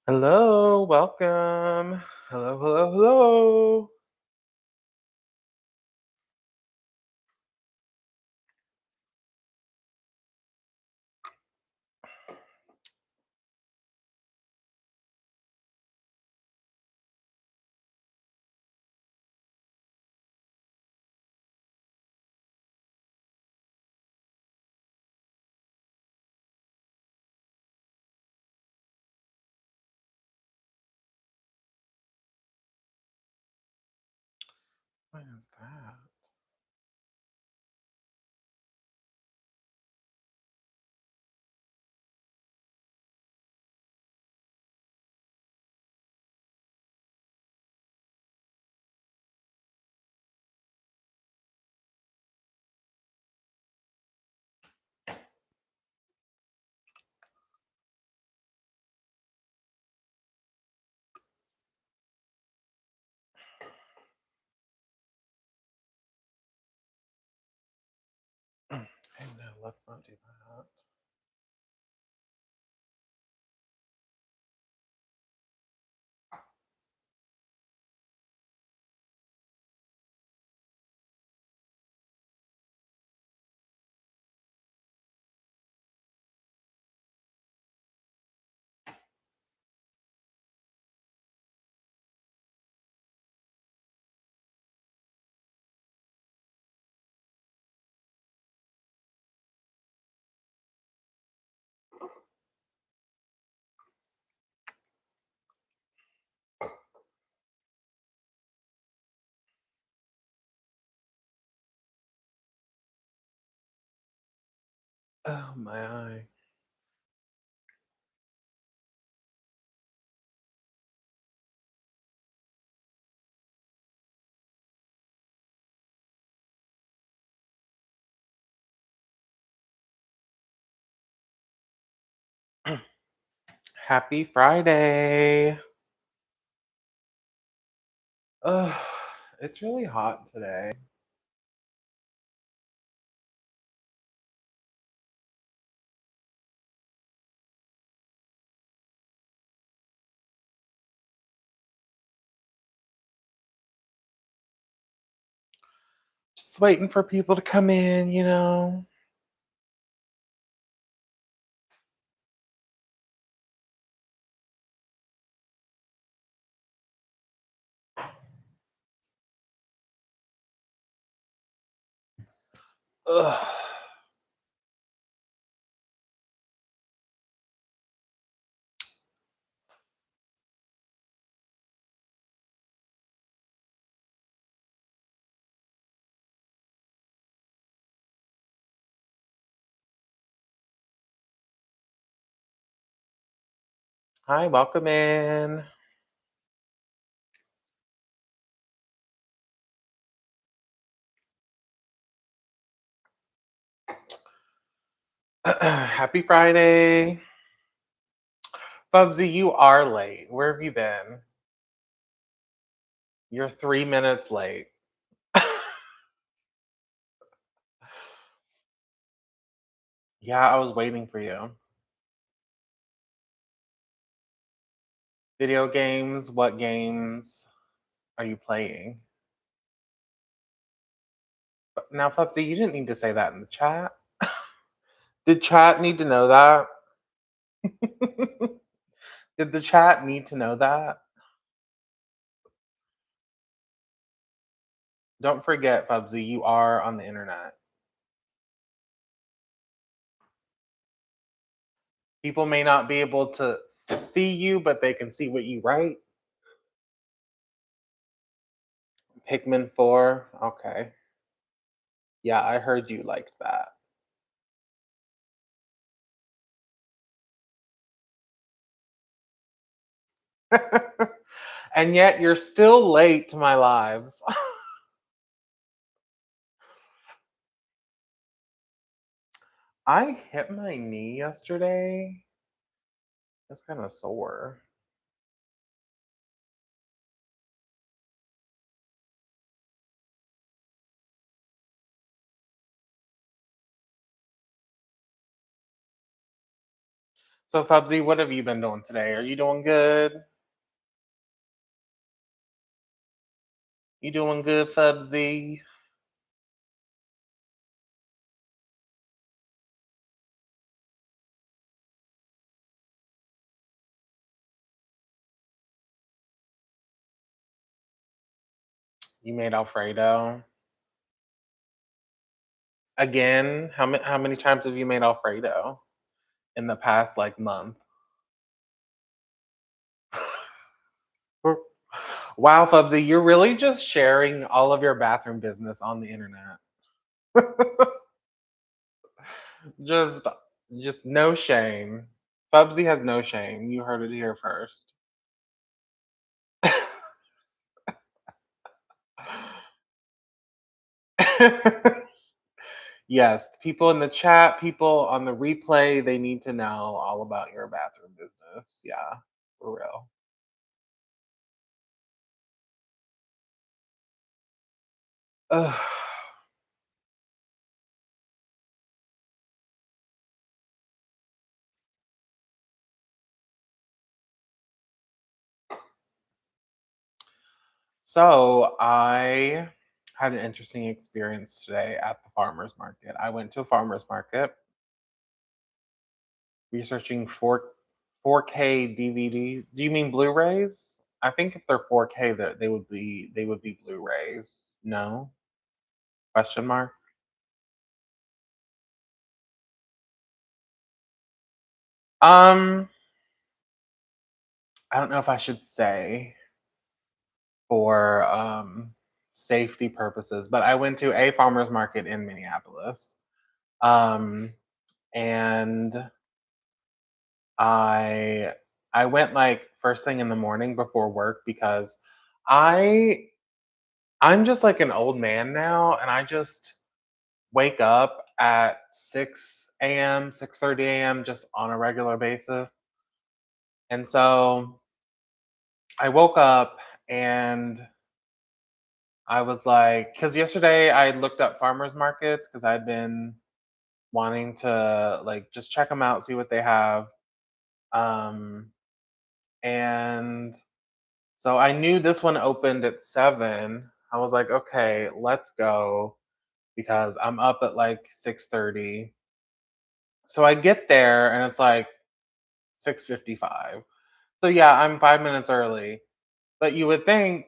Hello, welcome. Hello, hello, hello. What is that? Hey, no, let's not do that. Oh, my eye. Happy Friday. Ugh, it's really hot today. Just waiting for people to come in. Ugh. Hi, welcome in. Happy Friday. Bubsy, you are late. Where have you been? You're 3 minutes late. Yeah, I was waiting for you. Video games? What games are you playing? Now, Fupsy, you didn't need to say that in the chat. Did chat need to know that? Did the chat need to know that? Don't forget, Fubsy, you are on the internet. People may not be able to see you, but they can see what you write. Pikmin 4. Okay. Yeah, I heard you liked that. And yet you're still late to my lives. I hit my knee yesterday. It's kind of sore. So, Fubsy, what have you been doing today? Are you doing good? You doing good, Fubsy? You made Alfredo again. How many times have you made Alfredo in the past like month? Wow, Fubsy, you're really just sharing all of your bathroom business on the internet. just, just no shame. Fubsy has no shame. You heard it here first. Yes, people in the chat, people on the replay, they need to know all about your bathroom business. Yeah, for real. Ugh. So I had an interesting experience today at the farmer's market. I went to a farmer's market researching 4K DVDs. Do you mean Blu-rays? I think if they're 4K, that they would be Blu-rays. No? Question mark. Um, I don't know if I should say for safety purposes, but I went to a farmer's market in Minneapolis. Um, and I I went like first thing in the morning before work because I I'm just like an old man now and I just wake up at 6 a.m., 6:30 a.m. just on a regular basis. And so I woke up and I was like, because yesterday I looked up farmers markets because I'd been wanting to like just check them out, see what they have. Um, and so I knew this one opened at 7. I was like, okay, let's go because I'm up at like 6:30. So I get there and it's like 6:55. So yeah, I'm 5 minutes early. But you would think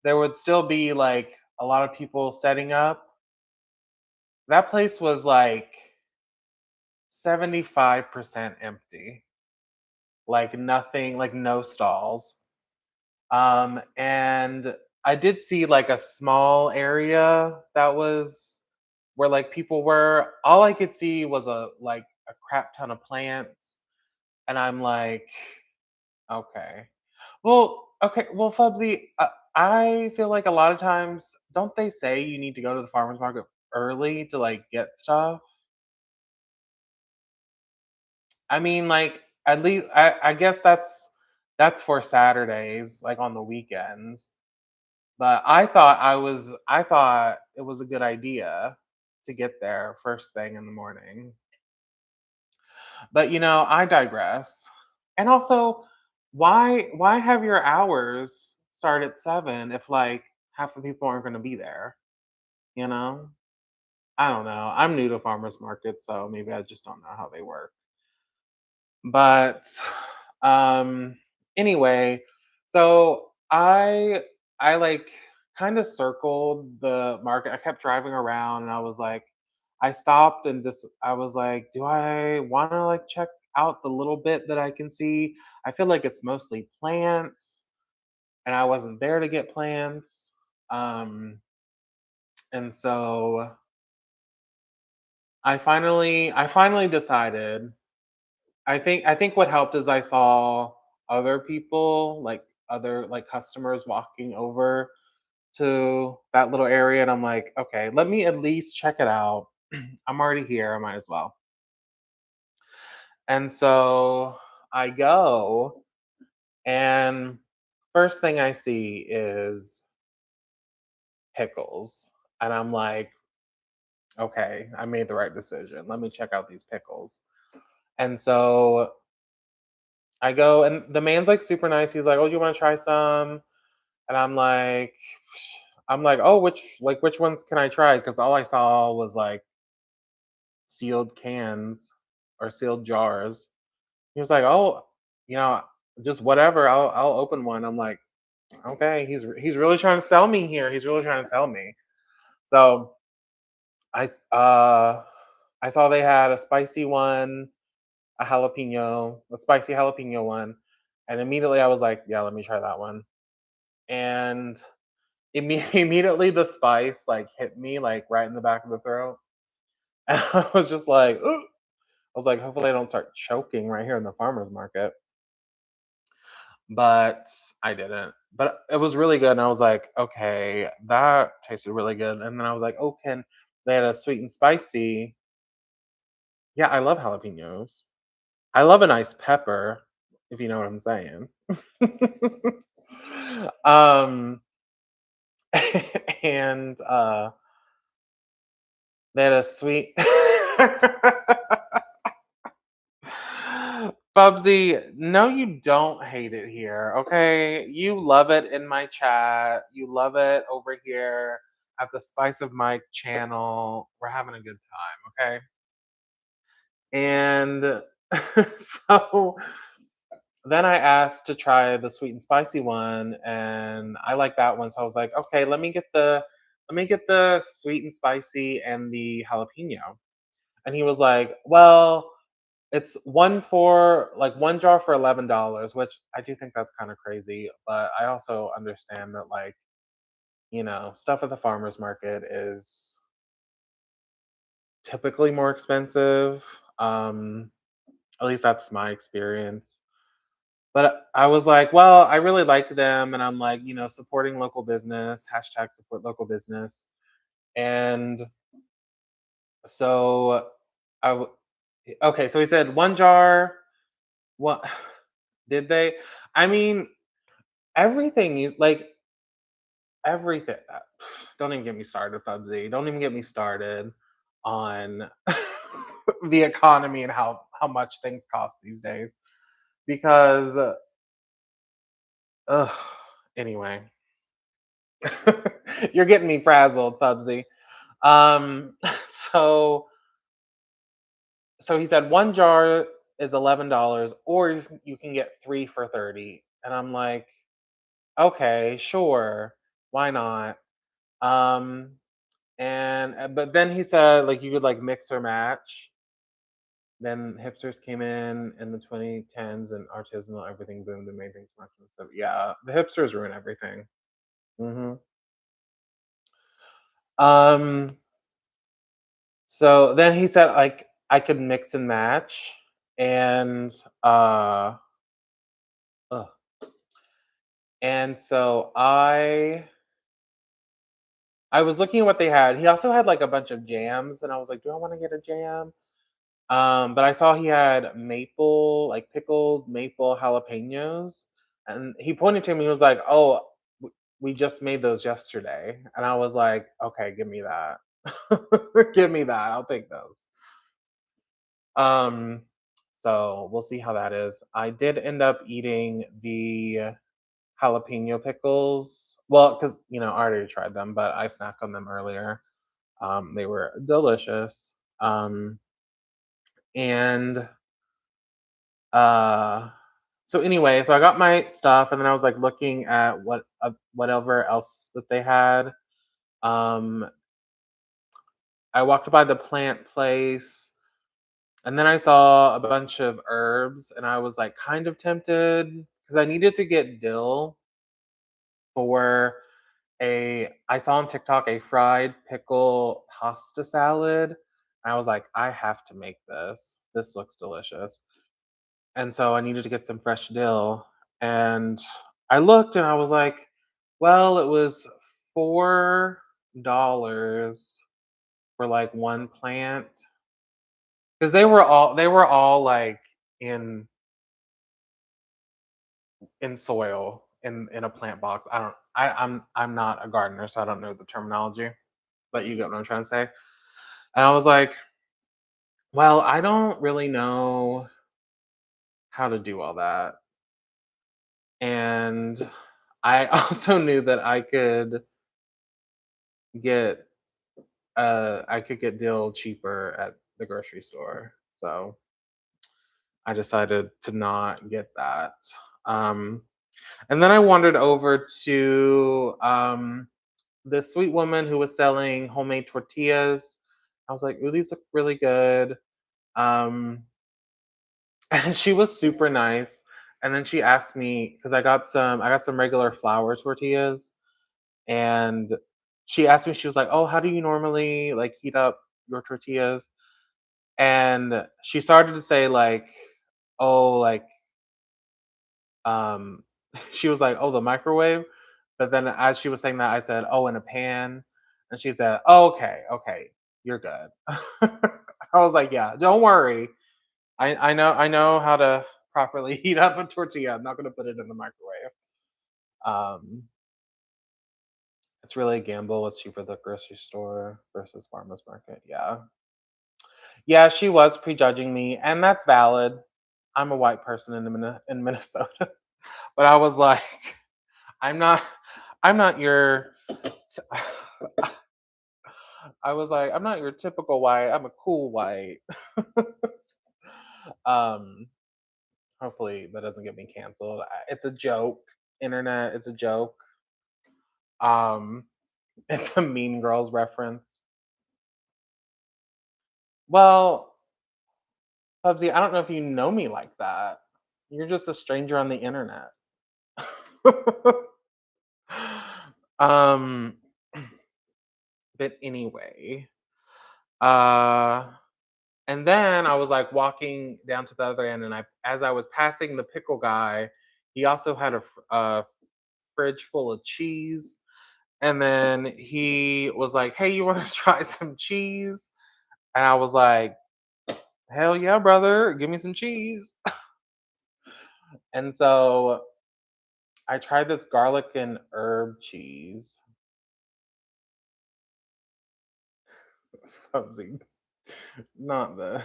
there would still be like a lot of people setting up. That place was like 75% empty. Like nothing, like no stalls. And I did see like a small area that was where like people were. All I could see was a crap ton of plants, and I'm like, okay, well, Fubsy, I feel like a lot of times, don't they say you need to go to the farmers market early to like get stuff? I mean, like at least I guess that's for Saturdays, like on the weekends. But I thought it was a good idea to get there first thing in the morning. But I digress. And also, why have your hours start at 7 if like half the people aren't gonna be there, you know? I don't know. I'm new to farmers markets, so maybe I just don't know how they work. But um anyway, so I like kind of circled the market. I kept driving around and I stopped and just I was like, do I want to like check out the little bit that I can see? I feel like it's mostly plants and I wasn't there to get plants. Um and so I finally decided. I think what helped is I saw other people, like other like customers walking over to that little area, and I'm like, okay, let me at least check it out. I'm already here, I might as well. And so I go, and first thing I see is pickles. And I'm like, okay, I made the right decision. Let me check out these pickles. And so I go and the man's like super nice. He's like, "Oh, do you want to try some?" And I'm like, "Oh, which ones can I try?" Because all I saw was like sealed cans or sealed jars. He was like, "Oh, you know, just whatever. I'll open one." I'm like, "Okay, he's really trying to sell me here. He's really trying to sell me." So I uh I saw they had a spicy one, a spicy jalapeno one, and immediately I was like, "Yeah, let me try that one." And immediately the spice like hit me like right in the back of the throat, and I was just like, "Ooh." I was like, "Hopefully I don't start choking right here in the farmer's market." But I didn't. But it was really good, and I was like, "Okay, that tasted really good." And then I was like, "Oh, can they had a sweet and spicy." Yeah, I love jalapenos. I love a nice pepper, if you know what I'm saying. um, and they had a sweet Bubsy, no, you don't hate it here, okay? You love it in my chat. You love it over here at the Spice of Mike channel. We're having a good time, okay? And so then I asked to try the sweet and spicy one, and I like that one. So I was like, okay, let me get the sweet and spicy and the jalapeno. And he was like, well, it's one jar for $11, which I do think that's kind of crazy. But I also understand that stuff at the farmer's market is typically more expensive. Um, at least that's my experience. But I was like, well, I really like them, and I'm like, supporting local business, hashtag support local business. And so I, w- okay, so he said one jar. What did they? I mean, everything is like everything. Don't even get me started, Fubsy. Don't even get me started on the economy and how much things cost these days. Because, ugh, anyway, you're getting me frazzled, Fubsy. Um, so so he said one jar is $11, or you can get three for 30. And I'm like, okay, sure, why not? Um, but then he said like you could like mix or match. Then hipsters came in the 2010s and artisanal everything boomed and made things more expensive. Yeah, the hipsters ruin everything. hmm Um, so then he said like I could mix and match, and uh, ugh. And so I was looking at what they had. He also had like a bunch of jams, and I was like, do I want to get a jam? But I saw he had maple, like pickled maple jalapenos, and he pointed to me. He was like, "Oh, we just made those yesterday," and I was like, "Okay, give me that. Give me that. I'll take those." Um, so we'll see how that is. I did end up eating the jalapeno pickles. Well, because I already tried them, but I snacked on them earlier. They were delicious. And uh so anyway, so I got my stuff, and then I was like looking at whatever else that they had. Um I walked by the plant place, and then I saw a bunch of herbs, and I was like kind of tempted because I needed to get dill for a I saw on TikTok a fried pickle pasta salad. And I was like, I have to make this. This looks delicious. And so I needed to get some fresh dill. And I looked and I was like, well, it was $4 for like one plant. Because they were all like in in soil in a plant box. I'm not a gardener, so I don't know the terminology, but you get what I'm trying to say. And I was like, well, I don't really know how to do all that. And I also knew that get I could get dill cheaper at the grocery store. So I decided to not get that. Um, and then I wandered over to this sweet woman who was selling homemade tortillas. I was like, "Ooh, these look really good." Um, and she was super nice. And then she asked me because I got some regular flour tortillas, and she asked me. She was like, "Oh, how do you normally like heat up your tortillas?" And she started to say like, "Oh, like um," she was like, "Oh, the microwave." But then as she was saying that, I said, "Oh, in a pan," and she said, "Oh, okay, okay, you're good." I was like, "Yeah, don't worry. I know how to properly heat up a tortilla. I'm not gonna put it in the microwave." Um, it's really a gamble. What's cheaper, the grocery store versus farmers market? Yeah, yeah. She was prejudging me, and that's valid. I'm a white person in in Minnesota, but I was like, I'm not, I'm not your. I was like, I'm not your typical white. I'm a cool white. um, hopefully that doesn't get me canceled. It's a joke, internet. It's a joke. Um, it's a Mean Girls reference. Well, Bubsy, I don't know if you know me like that. You're just a stranger on the internet. um, but anyway, uh, and then I was like walking down to the other end, and as I was passing the pickle guy, he also had a fridge full of cheese. And then he was like, "Hey, you want to try some cheese?" And I was like, "Hell yeah, brother, give me some cheese." And so I tried this garlic and herb cheese. Fuzzy, not this.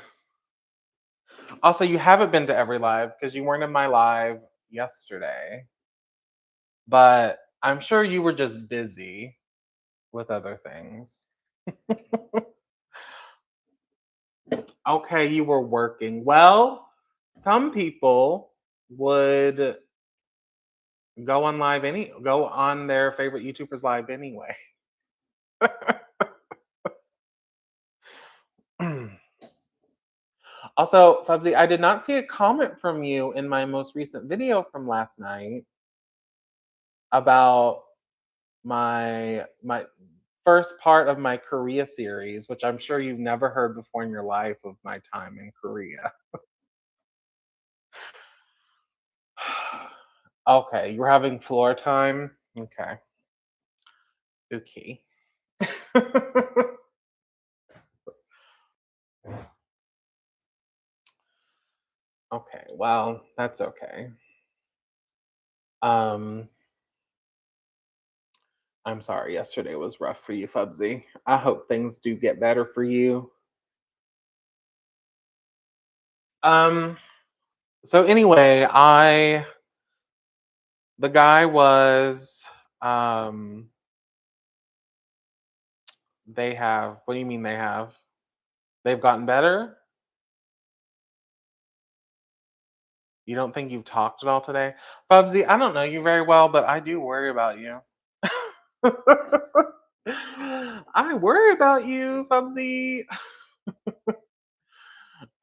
Also, you haven't been to every live because you weren't in my live yesterday, but I'm sure you were just busy with other things. Okay, you were working. Well, some people would go on their favorite YouTubers live anyway. Also, Fubsy, I did not see a comment from you in my most recent video from last night about my first part of my Korea series, which I'm sure you've never heard before in your life of my time in Korea. Okay, you're having floor time? Okay. Okay. Okay, well, that's okay. Um, I'm sorry yesterday was rough for you, Fubsy. I hope things do get better for you. Um, so anyway, I the guy was um they have what do you mean they have? They've gotten better? You don't think you've talked at all today? Fubsy, I don't know you very well, but I do worry about you. I worry about you, Fubsy.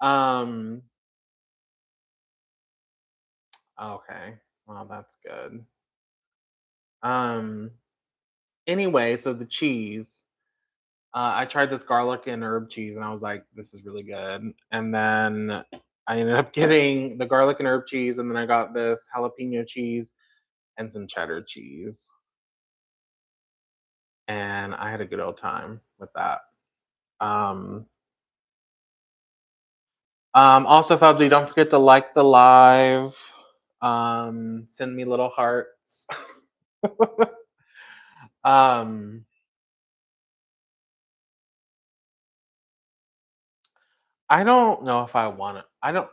Um, okay. Well, that's good. Um, anyway, so the cheese. I tried this garlic and herb cheese, and I was like, "This is really good." And then I ended up getting the garlic and herb cheese, and then I got this jalapeno cheese and some cheddar cheese, and I had a good old time with that. Um, also, Fably, don't forget to like the live. Send me little hearts. um, I don't know if I want to. I don't.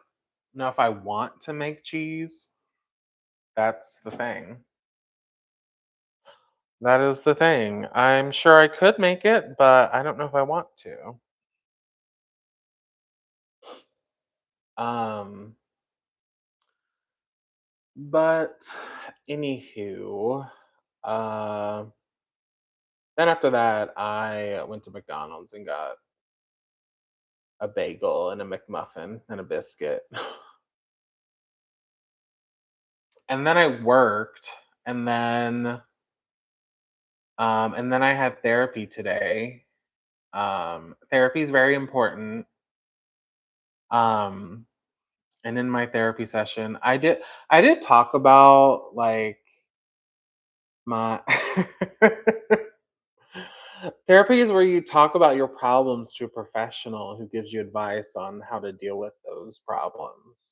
Now, if I want to make cheese, that's the thing. That is the thing. I'm sure I could make it, but I don't know if I want to. Um, but anywho, uh, then after that, I went to McDonald's and got a bagel and a McMuffin and a biscuit. And then I worked, and then I had therapy today. Therapy is very important. Um, and in my therapy session, I did talk about like my therapy is where you talk about your problems to a professional who gives you advice on how to deal with those problems.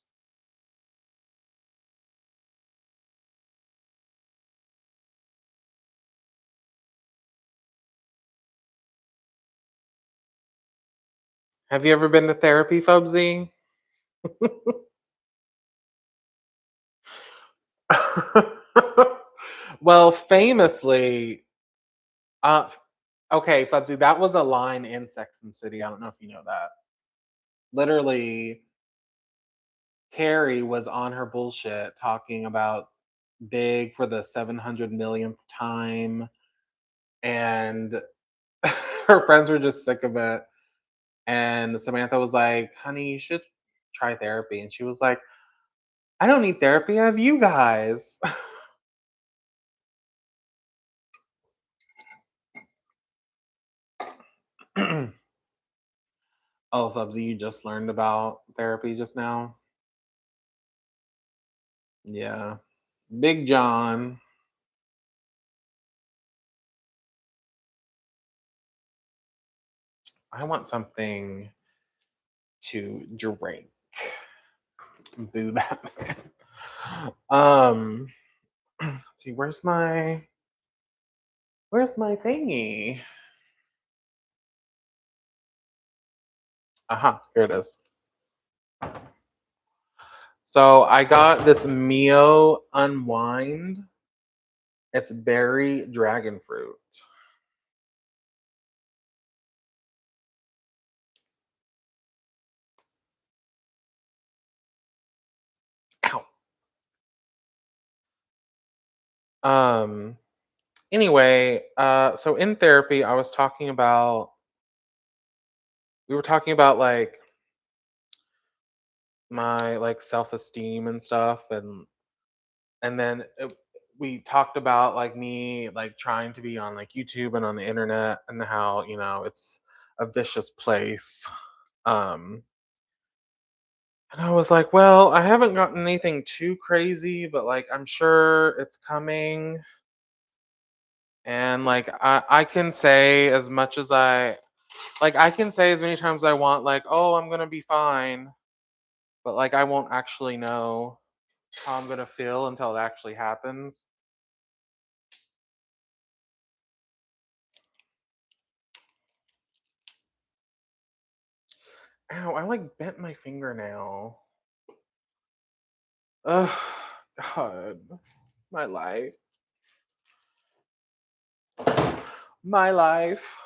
Have you ever been to therapy, Fubsy? Well, famously, uh, okay, Fubsy, that was a line in Sex and the City. I don't know if you know that. Literally, Carrie was on her bullshit talking about Big for the 700 millionth time, and her friends were just sick of it. And Samantha was like, "Honey, you should try therapy." And she was like, "I don't need therapy. I have you guys." Oh, Fubsy, you just learned about therapy just now? Yeah. Big John. I want something to drink. Boo that man. Um, let's see, where's my thingy? Aha, here it is. So I got this Mio Unwind. It's berry dragon fruit. Ow. Um anyway, so in therapy I was talking about we were talking about like my like self-esteem and stuff, and then we talked about like me like trying to be on like YouTube and on the internet and how, it's a vicious place. Um and I was like, well, I haven't gotten anything too crazy, but like I'm sure it's coming. And like I can say as much as I can say as many times as I want, like, oh, I'm gonna be fine, but like I won't actually know how I'm gonna feel until it actually happens. Ow, I like bent my fingernail. Ugh, God, my life, my life.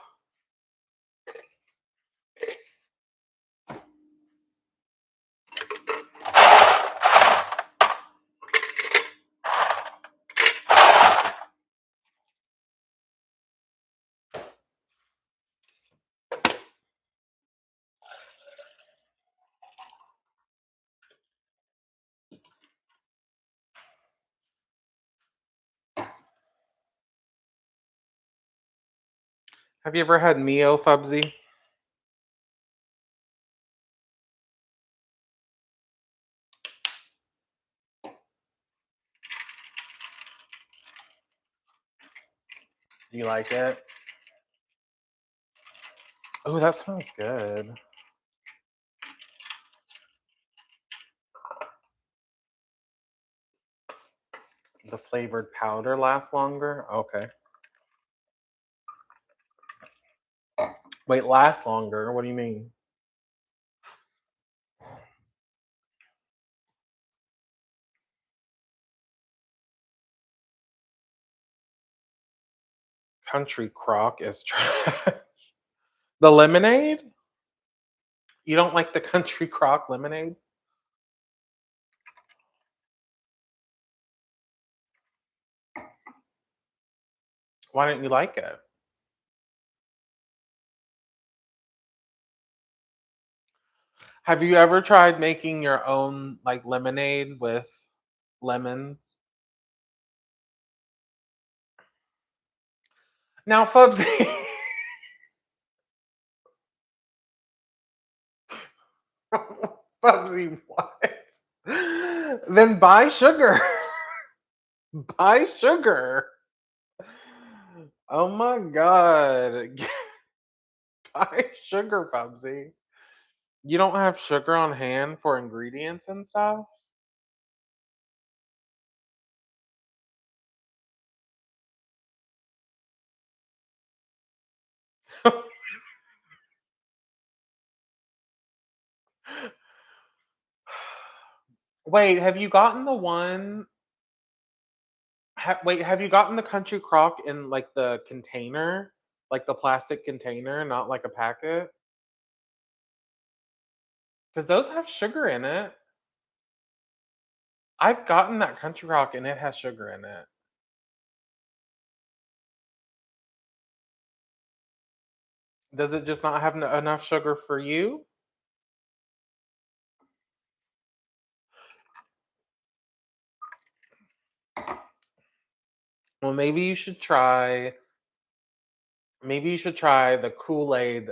Have you ever had Mio, Fubsy? Do you like it? Oh, that smells good. The flavored powder lasts longer. Okay. Wait, lasts longer. What do you mean? Country crock is trash. The lemonade? You don't like the country crock lemonade? Why don't you like it? Have you ever tried making your own like lemonade with lemons? Now, Fubsy, Fubsy, what? Then buy sugar. Buy sugar. Oh my god. Buy sugar, Fubsy. You don't have sugar on hand for ingredients and stuff? Wait, have you gotten the one wait, have you gotten the country crock in, like, the container? Like, the plastic container, not like a packet? Because those have sugar in it. I've gotten that country crock and it has sugar in it. Does it just not have enough sugar for you? Well, maybe you should try the Kool-Aid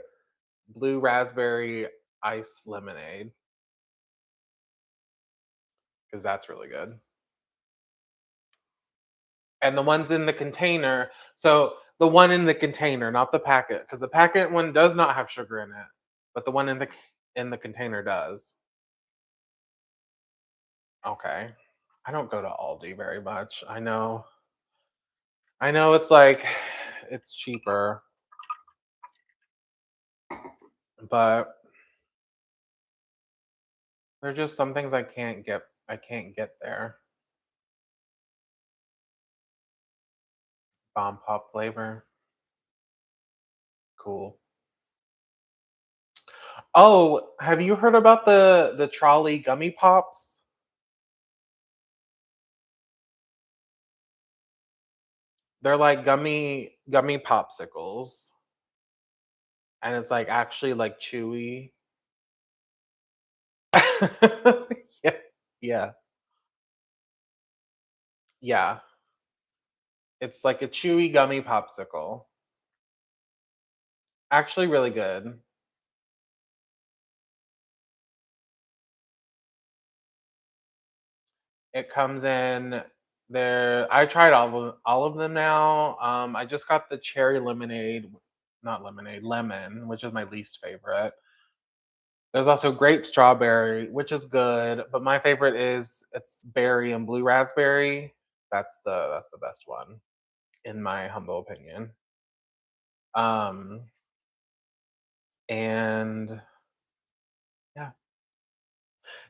blue raspberry ice lemonade because that's really good. And the ones in the container, so the one in the container, not the packet, because the packet one does not have sugar in it, but the one in the container does. Okay. I don't go to Aldi very much. I know it's like it's cheaper, but there's just some things I can't get there. Bomb pop flavor. Cool. Oh, have you heard about the trolley gummy pops? They're like gummy popsicles, and it's like actually like chewy. Yeah, yeah, yeah. It's like a chewy gummy popsicle. Actually, really good. It comes in there. I tried all of them now. I just got the cherry lemonade, not lemonade, lemon, which is my least favorite. There's also grape strawberry, which is good, but my favorite is it's berry and blue raspberry. That's the best one in my humble opinion. Um and yeah.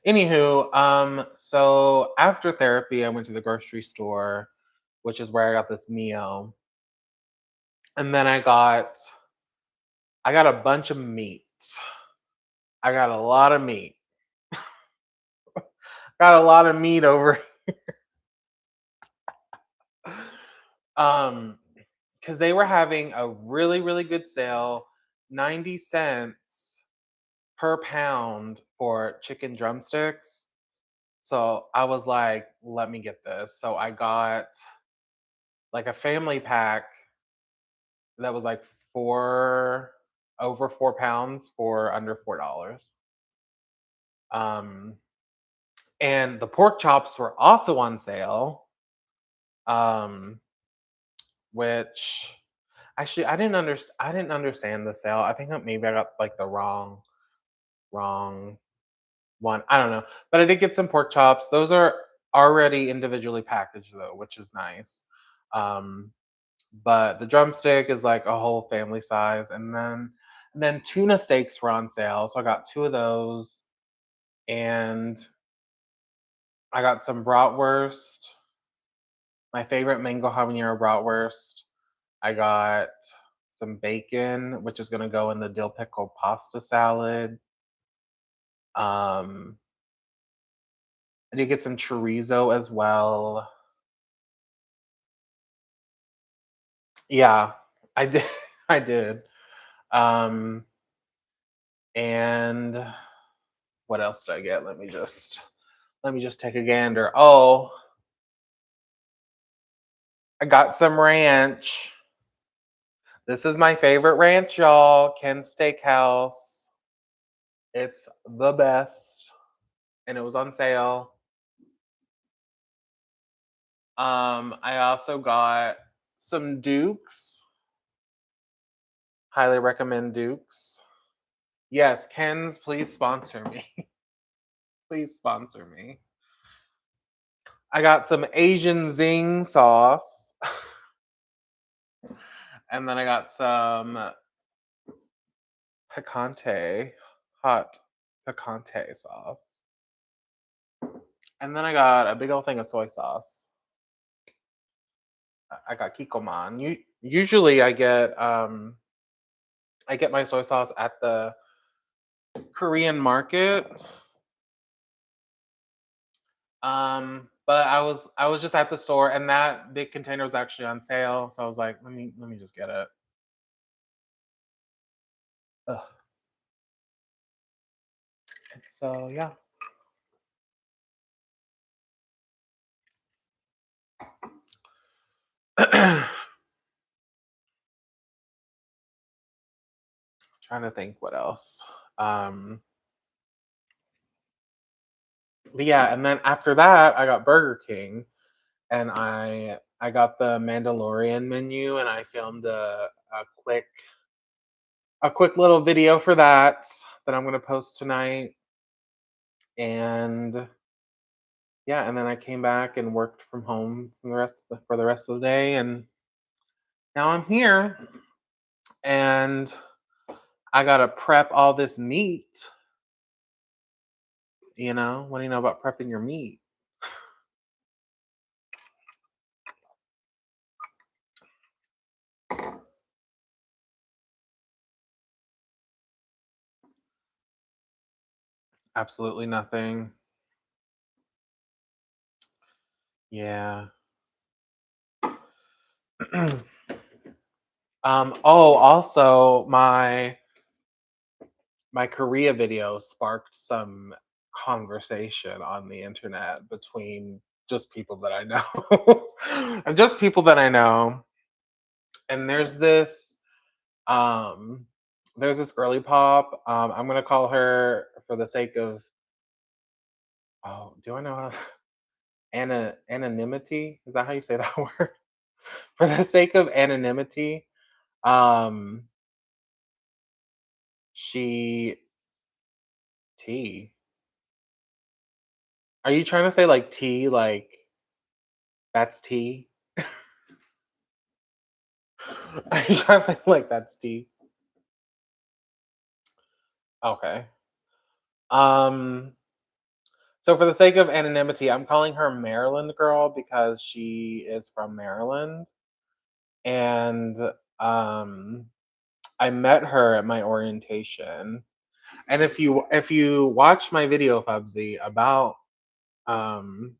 Anywho, so after therapy I went to the grocery store, which is where I got this meal. And then I got a bunch of meat. I got a lot of meat. Got a lot of meat over um because they were having a really, really good sale, 90 cents per pound for chicken drumsticks. So I was like, let me get this. So I got like a family pack that was like four over 4 pounds for under $4. Um, and the pork chops were also on sale. Um, which actually I didn't understand the sale. I think that maybe I got like the wrong one. I don't know. But I did get some pork chops. Those are already individually packaged though, which is nice. Um, but the drumstick is like a whole family size, and then tuna steaks were on sale, so I got two of those, and I got some bratwurst, my favorite mango habanero bratwurst. I got some bacon, which is gonna go in the dill pickle pasta salad. Um, I did get some chorizo as well. Yeah, I did. I did. Um, and what else did I get? Let me just take a gander. Oh, I got some ranch. This is my favorite ranch, y'all. Ken's Steakhouse. It's the best, and it was on sale. I also got some Dukes. Highly recommend Dukes. Yes, Ken's, please sponsor me. Please sponsor me. I got some Asian zing sauce, and then I got some picante, hot picante sauce. And then I got a big old thing of soy sauce. I got Kikoman. Usually I get my soy sauce at the Korean market. But I was just at the store and that big container was actually on sale. So I was like, let me just get it. Ugh. So yeah. Trying to think what else. Um but yeah, and then after that I got Burger King and I got the Mandalorian menu and I filmed a quick little video for that I'm gonna post tonight. And yeah, and then I came back and worked from home for the rest of the day, and now I'm here, and I gotta prep all this meat. What do you know about prepping your meat? Absolutely nothing. Yeah. Oh, also my Korea video sparked some conversation on the internet between just people that I know. And just people that I know. And um there's this girly pop. I'm gonna call her for the sake of, oh, do I know how anonymity? Is that how you say that word? For the sake of anonymity, um she T. Are you trying to say like tea, like that's tea? Are you trying to say like that's tea? Okay. Um, so for the sake of anonymity, I'm calling her Maryland girl because she is from Maryland. And um I met her at my orientation. And if you watch my video, Fubsy, about um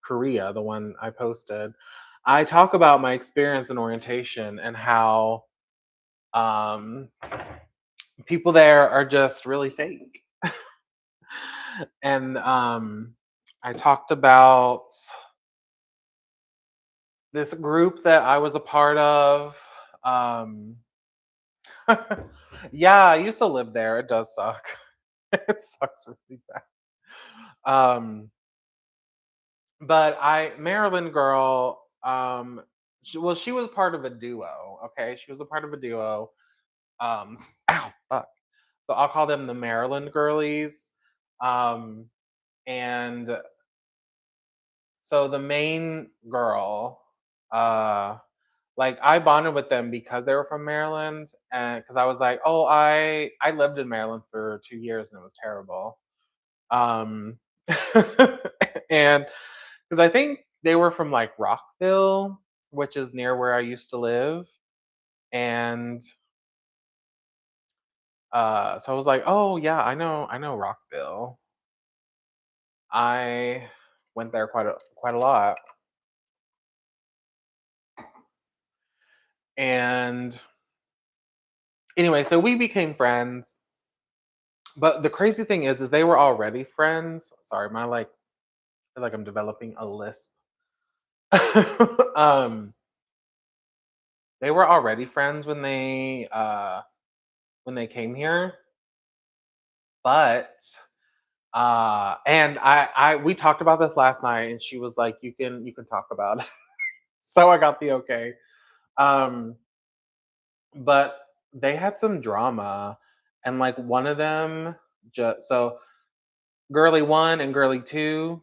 Korea, the one I posted, I talk about my experience in orientation and how um people there are just really fake. And I talked about this group that I was a part of. Um yeah, I used to live there. It does suck. It sucks really bad. But Maryland girl, she was part of a duo. Okay, she was a part of a duo. Ow, fuck. So I'll call them the Maryland girlies. Um, and so the main girl, uh, like I bonded with them because they were from Maryland, and because I was like, oh, I lived in Maryland for 2 years and it was terrible. Um, and because I think they were from like Rockville, which is near where I used to live. And so I was like, "Oh yeah, I know Rockville. I went there quite a lot." And anyway, so we became friends. But the crazy thing is they were already friends. Sorry, my like I feel like I'm developing a lisp. um, they were already friends when they came here, but and I we talked about this last night and she was like, you can talk about it. So I got the okay. Um, but they had some drama and like one of them just so girly one and girly two.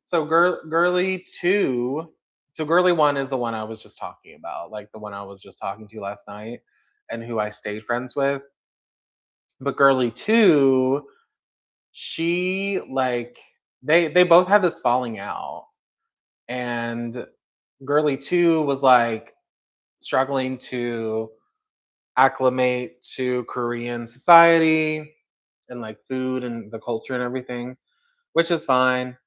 So girly two, so girly one is the one I was just talking about, like the one I was just talking to last night and who I stayed friends with. But girly two, she like they both had this falling out, and girly two was like struggling to acclimate to Korean society and like food and the culture and everything, which is fine.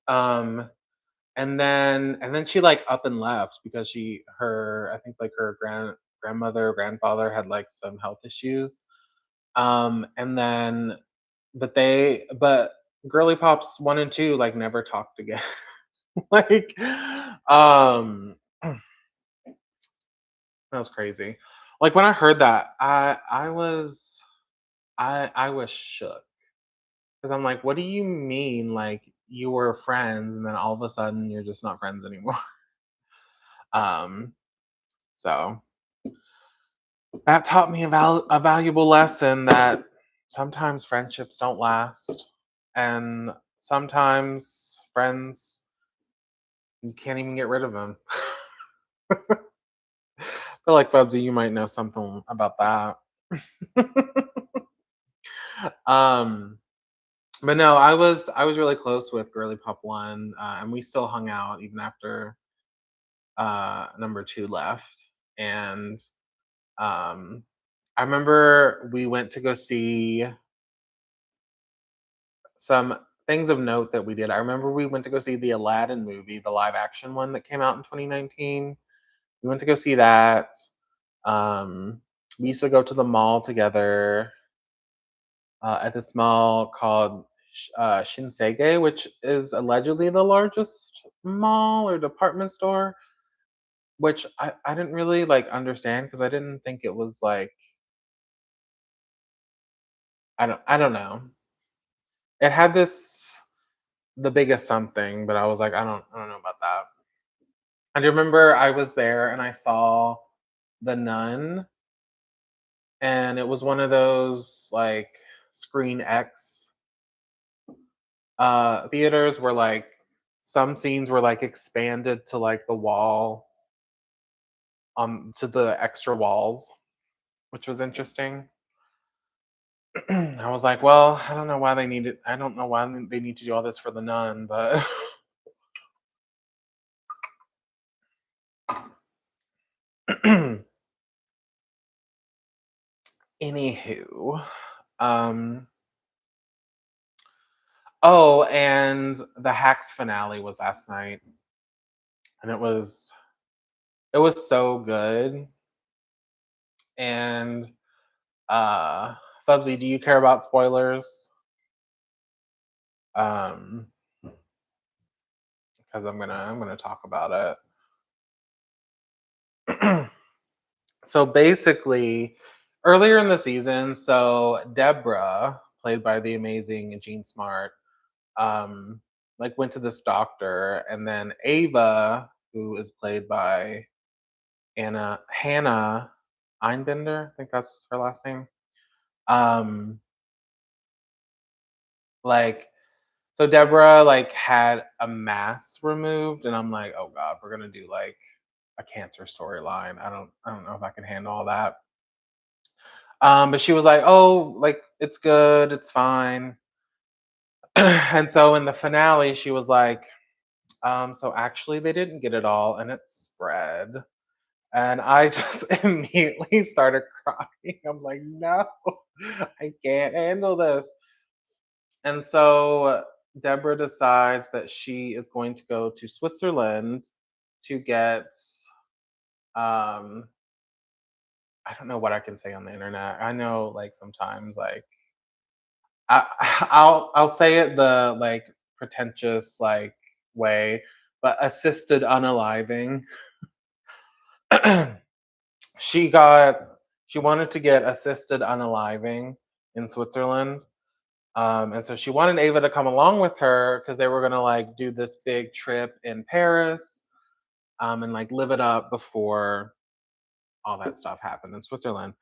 Um and then she like up and left because I think like her grandmother or grandfather had like some health issues. And then but Girly Pops 1 and 2 like never talked again. Like um that was crazy. Like when I heard that, I was shook because I'm like, what do you mean like you were friends and then all of a sudden you're just not friends anymore? Um so that taught me a valuable lesson that sometimes friendships don't last, and sometimes friends you can't even get rid of them. I feel like Bubsy, you might know something about that. um, but no, I was really close with Girly Pop One, and we still hung out even after number two left. And um, I remember we went to go see some things of note that we did. I remember we went to go see the Aladdin movie, the live action one that came out in 2019. We went to go see that. Um, we used to go to the mall together at this mall called Shinsege, which is allegedly the largest mall or department store. Which I didn't really like understand because I didn't think it was like I don't know. It had this the biggest something, but I was like I don't know about that. I do remember I was there and I saw The Nun, and it was one of those like Screen X theaters where like some scenes were like expanded to like the wall to the extra walls, which was interesting. I was like, well, I don't know why they need to do all this for The Nun, but anywho, um, oh, and the Hacks finale was last night, and it was so good. And uh, Fubsy, do you care about spoilers? Um, because I'm gonna talk about it. So basically, earlier in the season, so Deborah, played by the amazing Jean Smart, um, like went to this doctor, and then Ava, who is played by Hannah Einbender, I think that's her last name. Um, like so Deborah like had a mass removed, and I'm like, oh god, we're gonna do like a cancer storyline. I don't know if I can handle all that. But she was like, oh, like it's good, it's fine. And so in the finale, she was like, so actually they didn't get it all and it spread. And I just immediately started crying. I'm like, no, I can't handle this. And so Deborah decides that she is going to go to Switzerland to get um I don't know what I can say on the internet. I know like sometimes like I I'll say it the like pretentious like way, but assisted unaliving. she got she wanted to get assisted unaliving in Switzerland. And so she wanted Ava to come along with her because they were gonna like do this big trip in Paris, and like live it up before all that stuff happened in Switzerland.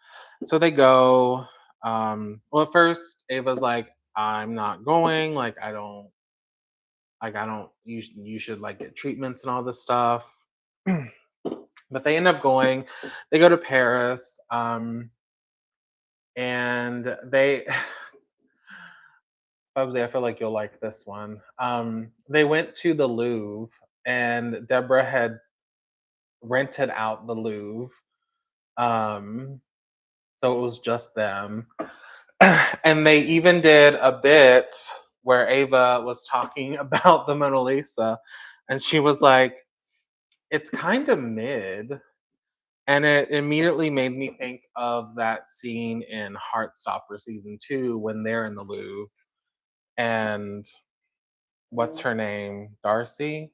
So they go. Well, at first Ava's like, "I'm not going. I don't. You should like get treatments and all this stuff." But they end up going. They go to Paris, and they Bubsy, I feel like you'll like this one. They went to the Louvre, and Deborah had rented out the Louvre. Um, so it was just them. And they even did a bit where Ava was talking about the Mona Lisa, and she was like, it's kind of mid. And it immediately made me think of that scene in Heartstopper season 2 when they're in the Louvre and what's her name? Darcy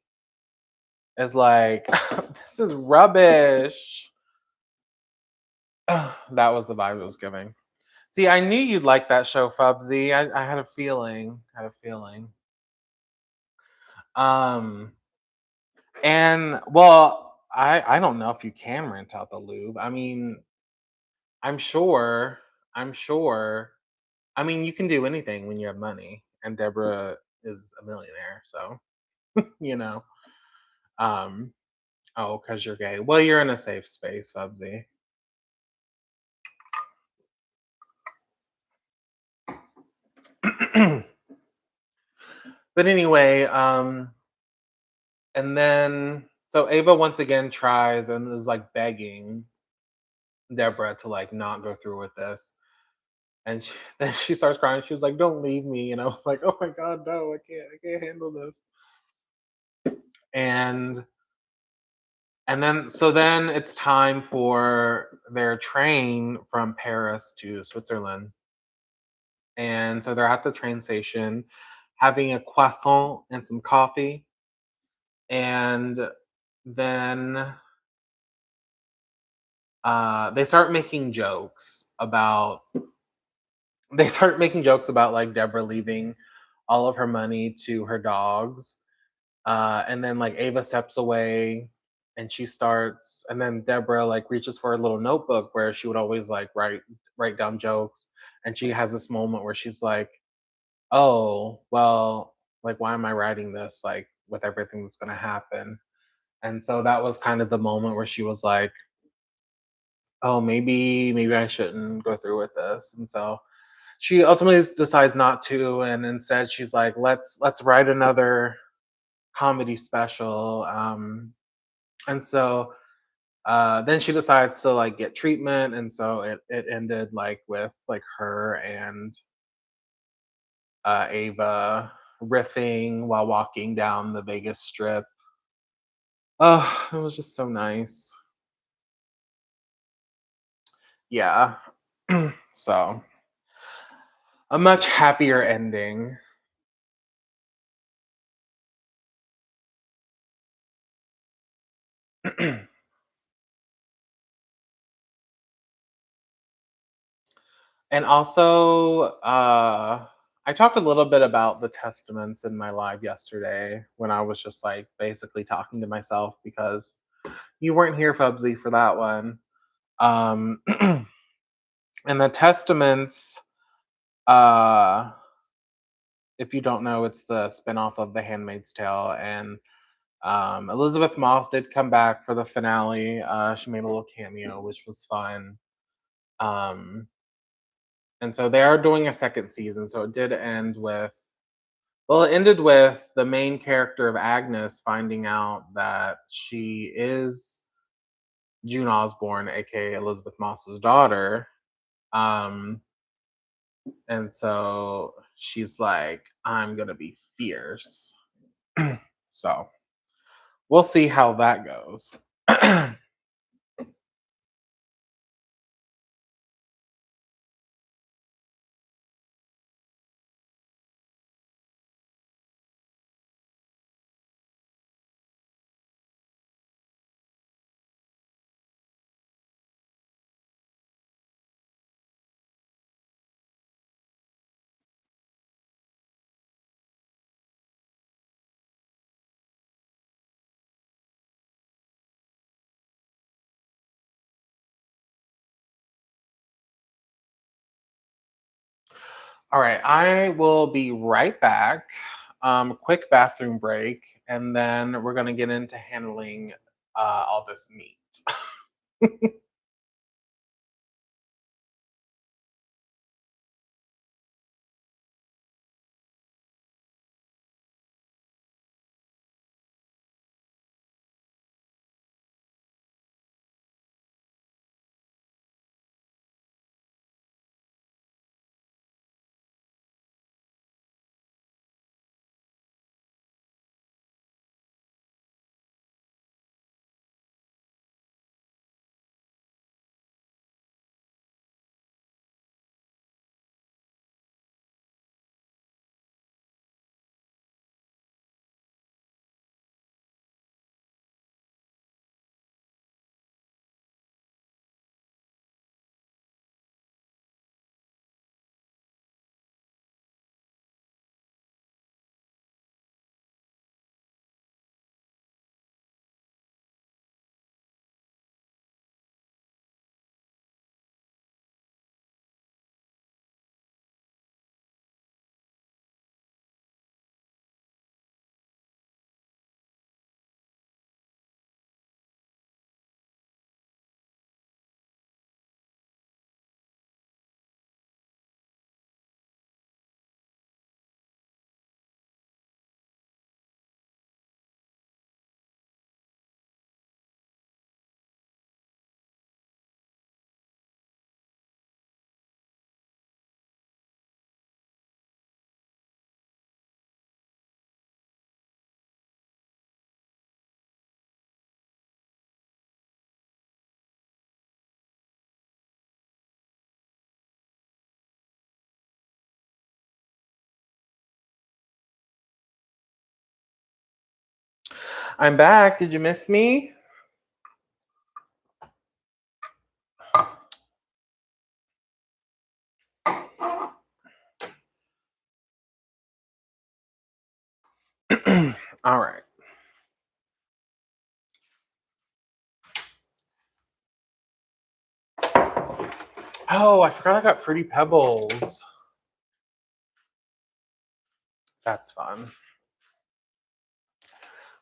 is like, this is rubbish. That was the vibe it was giving. See, I knew you'd like that show, Fubsy. I had a feeling. Had a feeling. Um, and well, I don't know if you can rent out the Louvre. I mean, I'm sure. I'm sure. I mean, you can do anything when you have money, and Deborah is a millionaire, so you know. Um, oh, because you're gay. Well, you're in a safe space, Fubsy. But anyway, and then so Ava once again tries and is like begging Deborah to like not go through with this. And then she starts crying. She was like, "Don't leave me." And I was like, "Oh my god, no! I can't handle this." And then it's time for their train from Paris to Switzerland. And so they're at the train station having a croissant and some coffee. And then they start making jokes about like Deborah leaving all of her money to her dogs. And then like Ava steps away and and then Deborah like reaches for a little notebook where she would always like write down jokes. And she has this moment where she's like, oh, well, like why am I writing this? Like with everything that's gonna happen. And so that was kind of the moment where she was like, oh, maybe I shouldn't go through with this. And so she ultimately decides not to, and instead she's like, let's write another comedy special. And so then she decides to like get treatment, and so it ended like with like her and Ava riffing while walking down the Vegas Strip. Oh, it was just so nice. Yeah. So a much happier ending. And also, I talked a little bit about the testaments in my live yesterday when I was just like basically talking to myself because you weren't here, Fubsy, for that one. Um, and the testaments, uh, if you don't know, it's the spinoff of The Handmaid's Tale, and Elizabeth Moss did come back for the finale. She made a little cameo, which was fun. Um, and so they are doing a second season. So it did end with, well, it ended with the main character of Agnes finding out that she is June Osborne, aka Elizabeth Moss's daughter. Um, and so she's like, I'm gonna be fierce. So we'll see how that goes. All right, I will be right back. Quick bathroom break, and then we're gonna get into handling all this meat. I'm back. Did you miss me? All right. Oh, I forgot I got Fruity Pebbles. That's fun.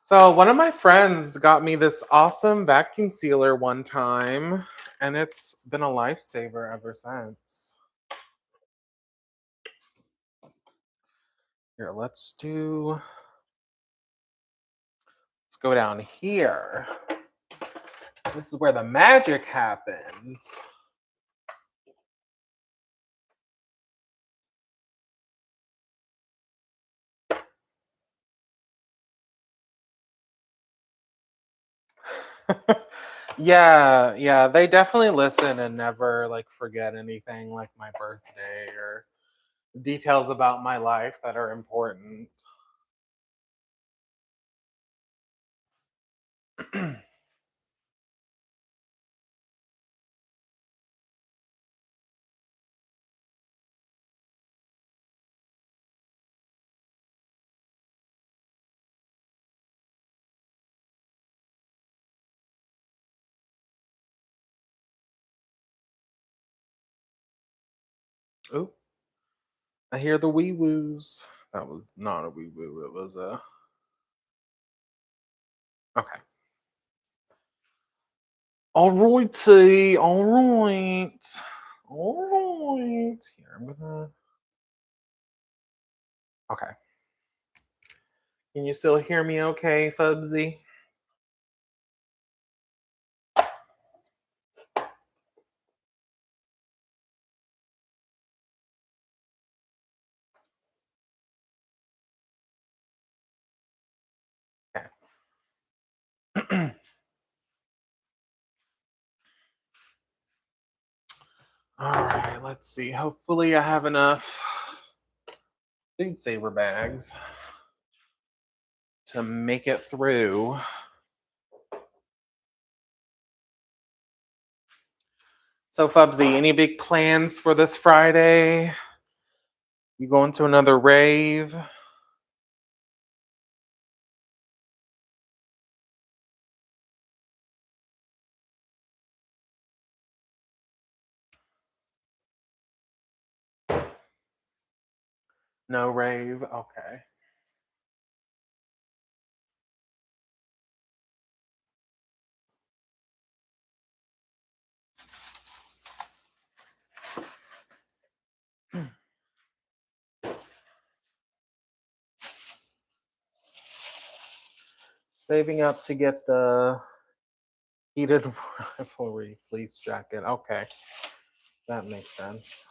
So, one of my friends got me this awesome vacuum sealer one time, and it's been a lifesaver ever since. Here, let's go down here. This is where the magic happens. Yeah, yeah, they definitely listen and never like forget anything like my birthday or details about my life that are important. Oh, I hear the wee woos. That was not a wee woo. It was a okay. All righty, all right, all right. Here, I'm gonna. Okay. Can you still hear me? Okay, Fubsy. All right, let's see. Hopefully, I have enough food saver bags to make it through. So, Fubsy, any big plans for this Friday? You going to another rave? No rave? Okay. Saving up to get the heated riflery fleece jacket. Okay, that makes sense.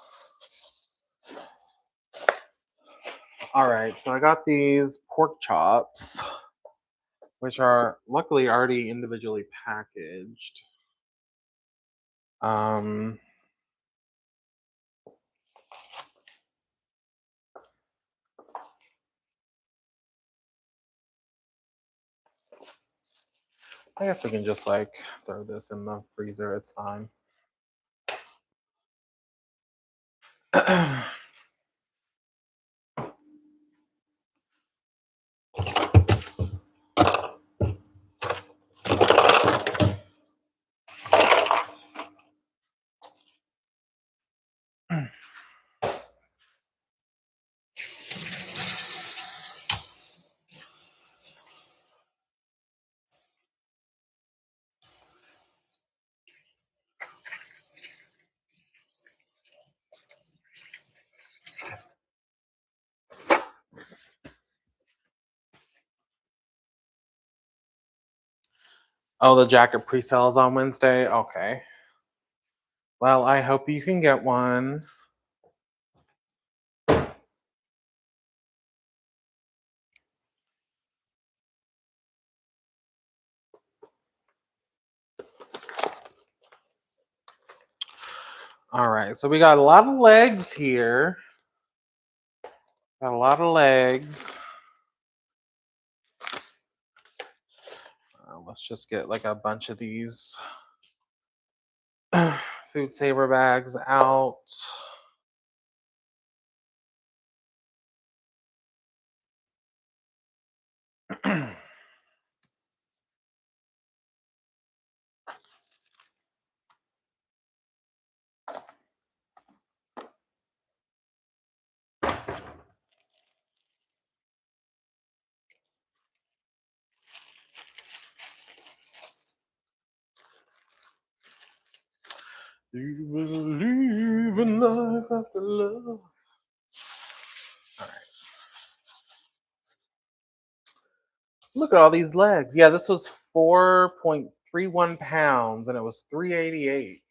All right, so I got these pork chops, which are luckily already individually packaged. Um, I guess we can just like throw this in the freezer. It's fine. Oh, the jacket pre-sale is on Wednesday. Okay. Well, I hope you can get one. All right, so we got a lot of legs here. Got a lot of legs. Let's just get like a bunch of these food saver bags out. Do you believe in life after love? All right. Look at all these legs. Yeah, this was 4.31 pounds and it was 388.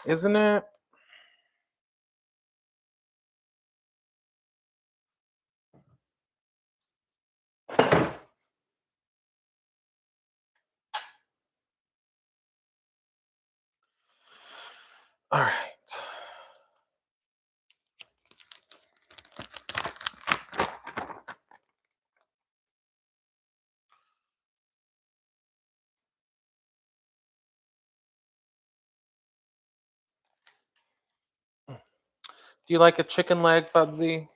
Isn't it? All right. Do you like a chicken leg, Fubsy?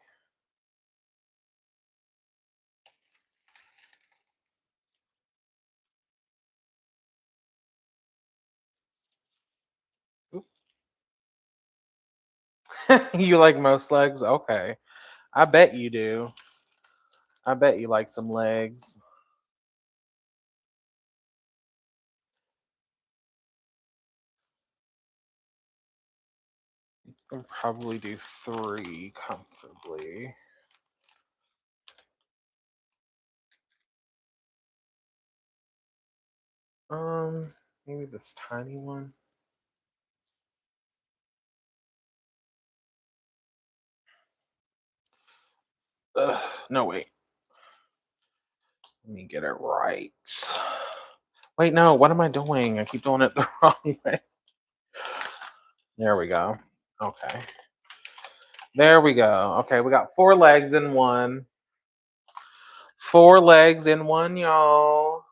You like most legs? Okay. I bet you do. I bet you like some legs. I'll probably do 3 comfortably. Maybe this tiny one. No, wait. Let me get it right. Wait, no, what am I doing? I keep doing it the wrong way. There we go. Okay. There we go. Okay, we got 4 legs in one. 4 legs in one, y'all.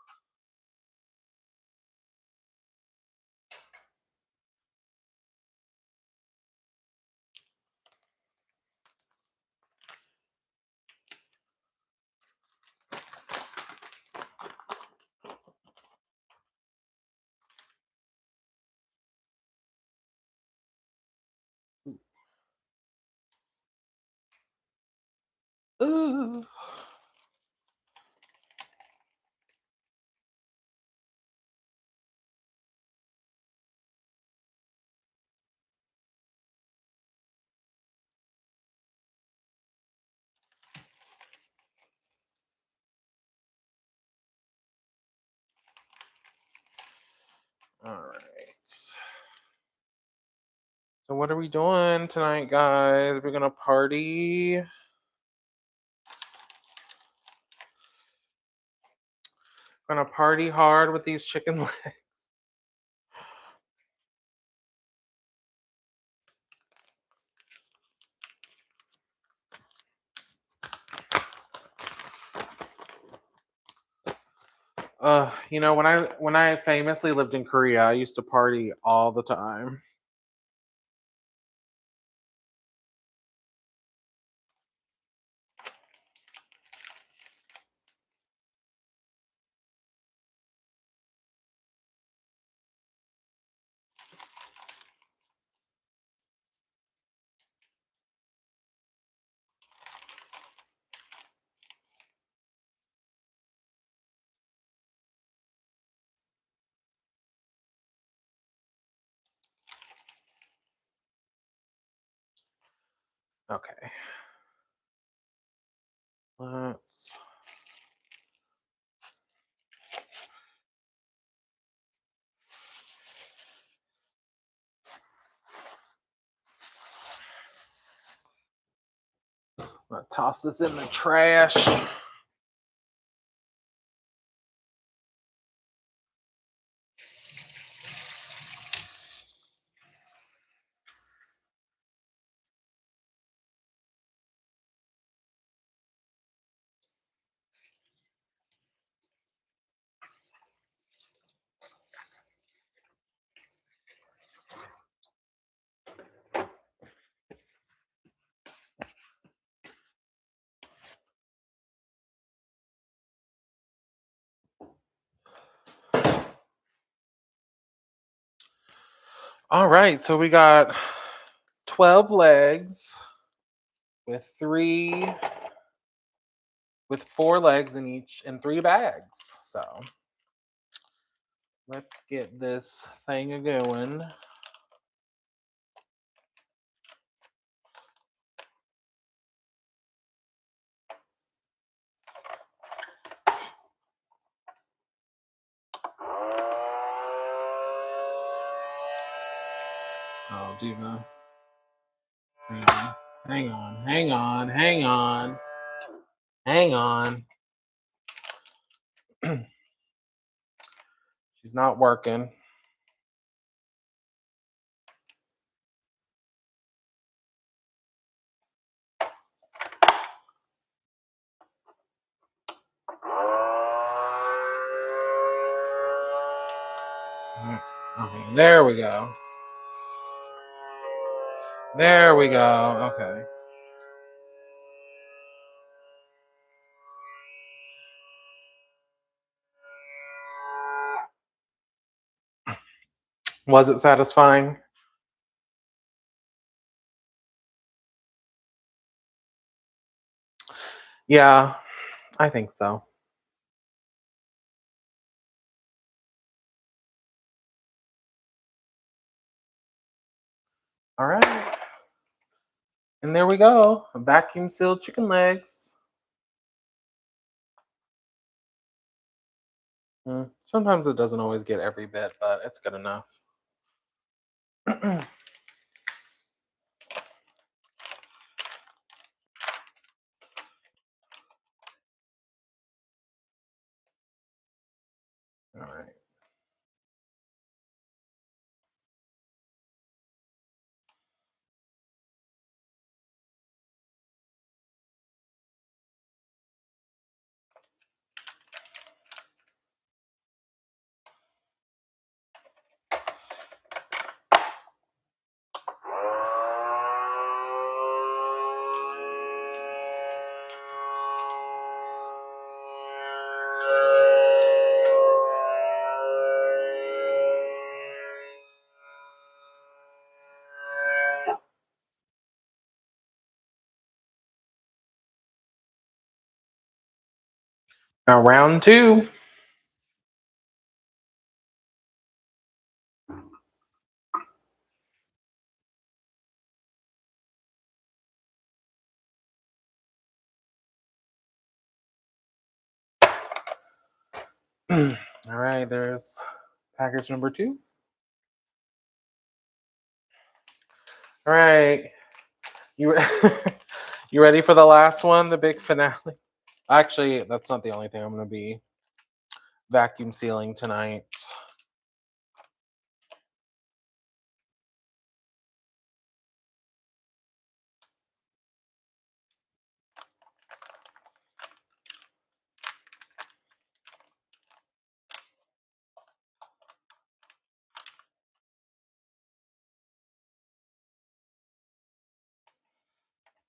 Ooh. All right. So what are we doing tonight, guys? We're gonna party. Gonna party hard with these chicken legs. When I famously lived in Korea, I used to party all the time. Okay. Let's toss this in the trash. All right, so we got 12 legs with 4 legs in each and 3 bags. So let's get this thing a going. Oh, Diva. Hang on. She's not working. Okay, there we go. There we go. Okay. Was it satisfying? Yeah, I think so. All right. And there we go. Vacuum sealed chicken legs. Sometimes it doesn't always get every bit, but it's good enough. All right. Now round 2. All right, there's package number 2. All right, you you ready for the last one, the big finale? Actually, that's not the only thing I'm going to be vacuum sealing tonight.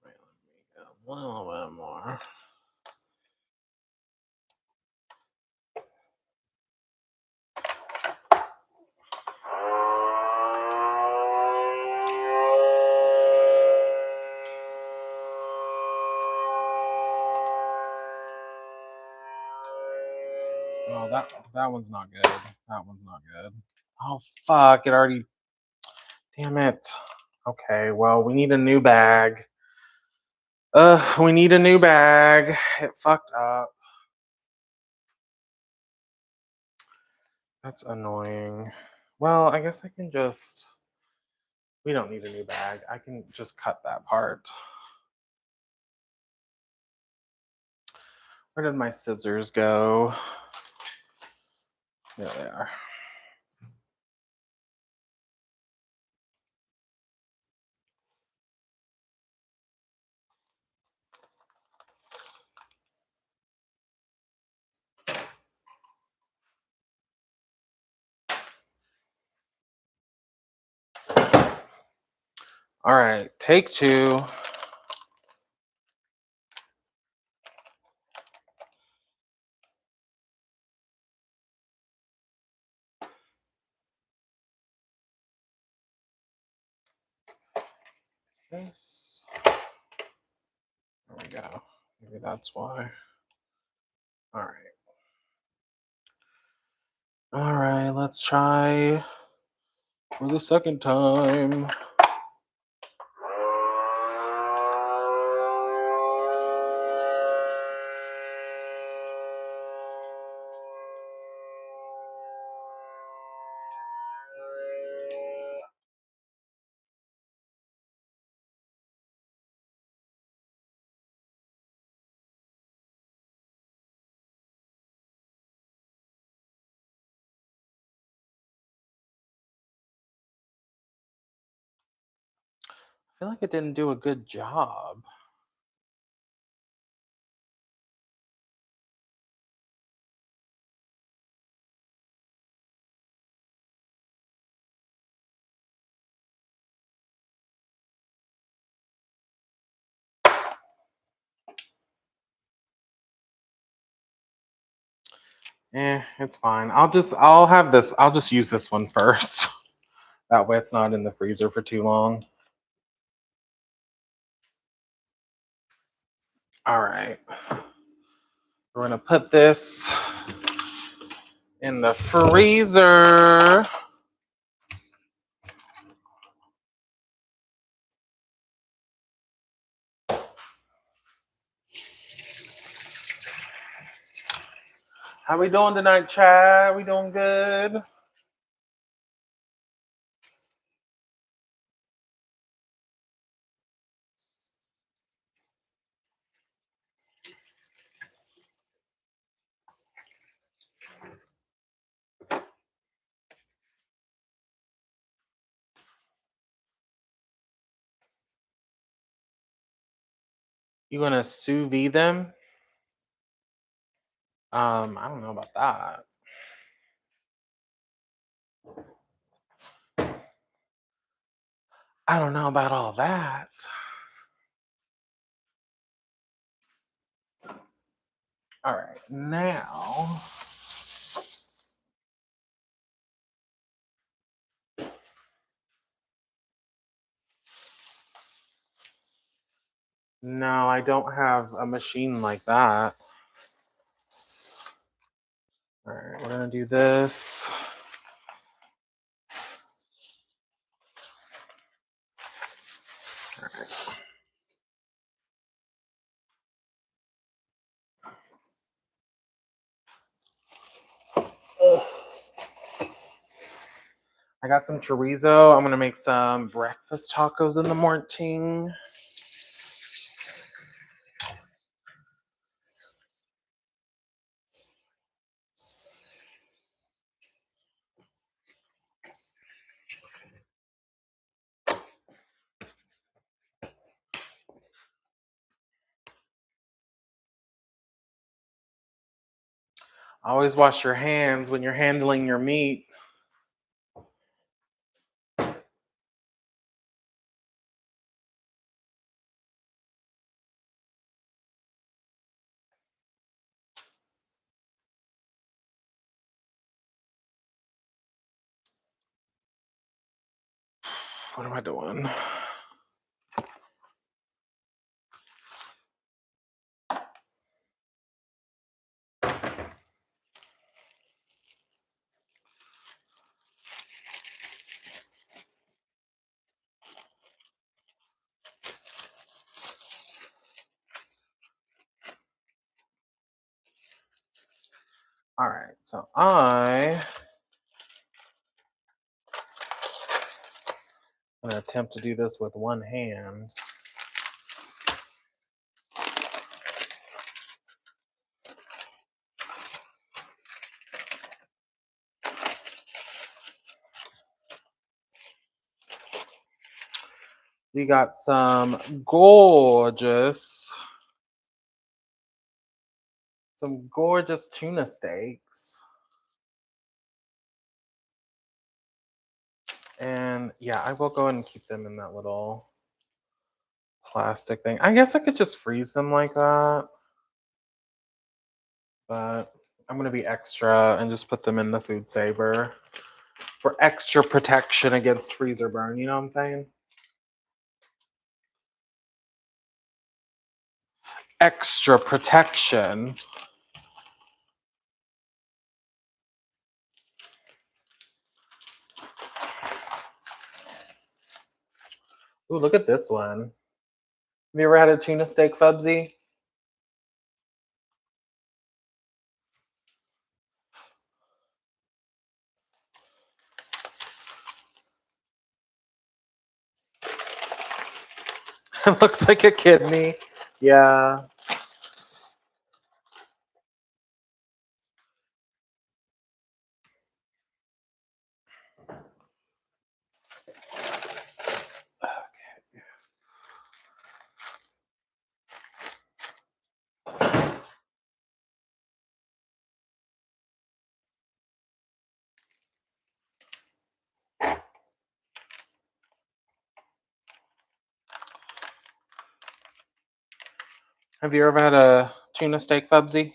Wait, let me get a little bit more. Oh, that one's not good. That one's not good. Oh fuck! It already. Damn it. Okay, well we need a new bag. We need a new bag. It fucked up. That's annoying. Well, I guess I can just. We don't need a new bag. I can just cut that part. Where did my scissors go? There they are. All right, take 2. This. There we go. Maybe that's why. All right. All right, let's try for the second time. I feel like it didn't do a good job. It's fine. I'll have this. I'll just use this one first. That way it's not in the freezer for too long. All right. We're gonna put this in the freezer. How we doing tonight, Chad? We doing good? You gonna sous vide them? I don't know about that. I don't know about all that. All right, now no, I don't have a machine like that. All right, we're gonna do this. All right. Ugh. I got some chorizo. I'm gonna make some breakfast tacos in the morning. Always wash your hands when you're handling your meat. What am I doing? All right, so I'm gonna attempt to do this with one hand. We got some gorgeous tuna steaks. And yeah, I will go ahead and keep them in that little plastic thing. I guess I could just freeze them like that. But I'm gonna be extra and just put them in the food saver for extra protection against freezer burn, you know what I'm saying? Extra protection. Ooh, look at this one. Have you ever had a tuna steak, Fubsy? It looks like a kidney. Yeah. Have you ever had a tuna steak, Bubsy?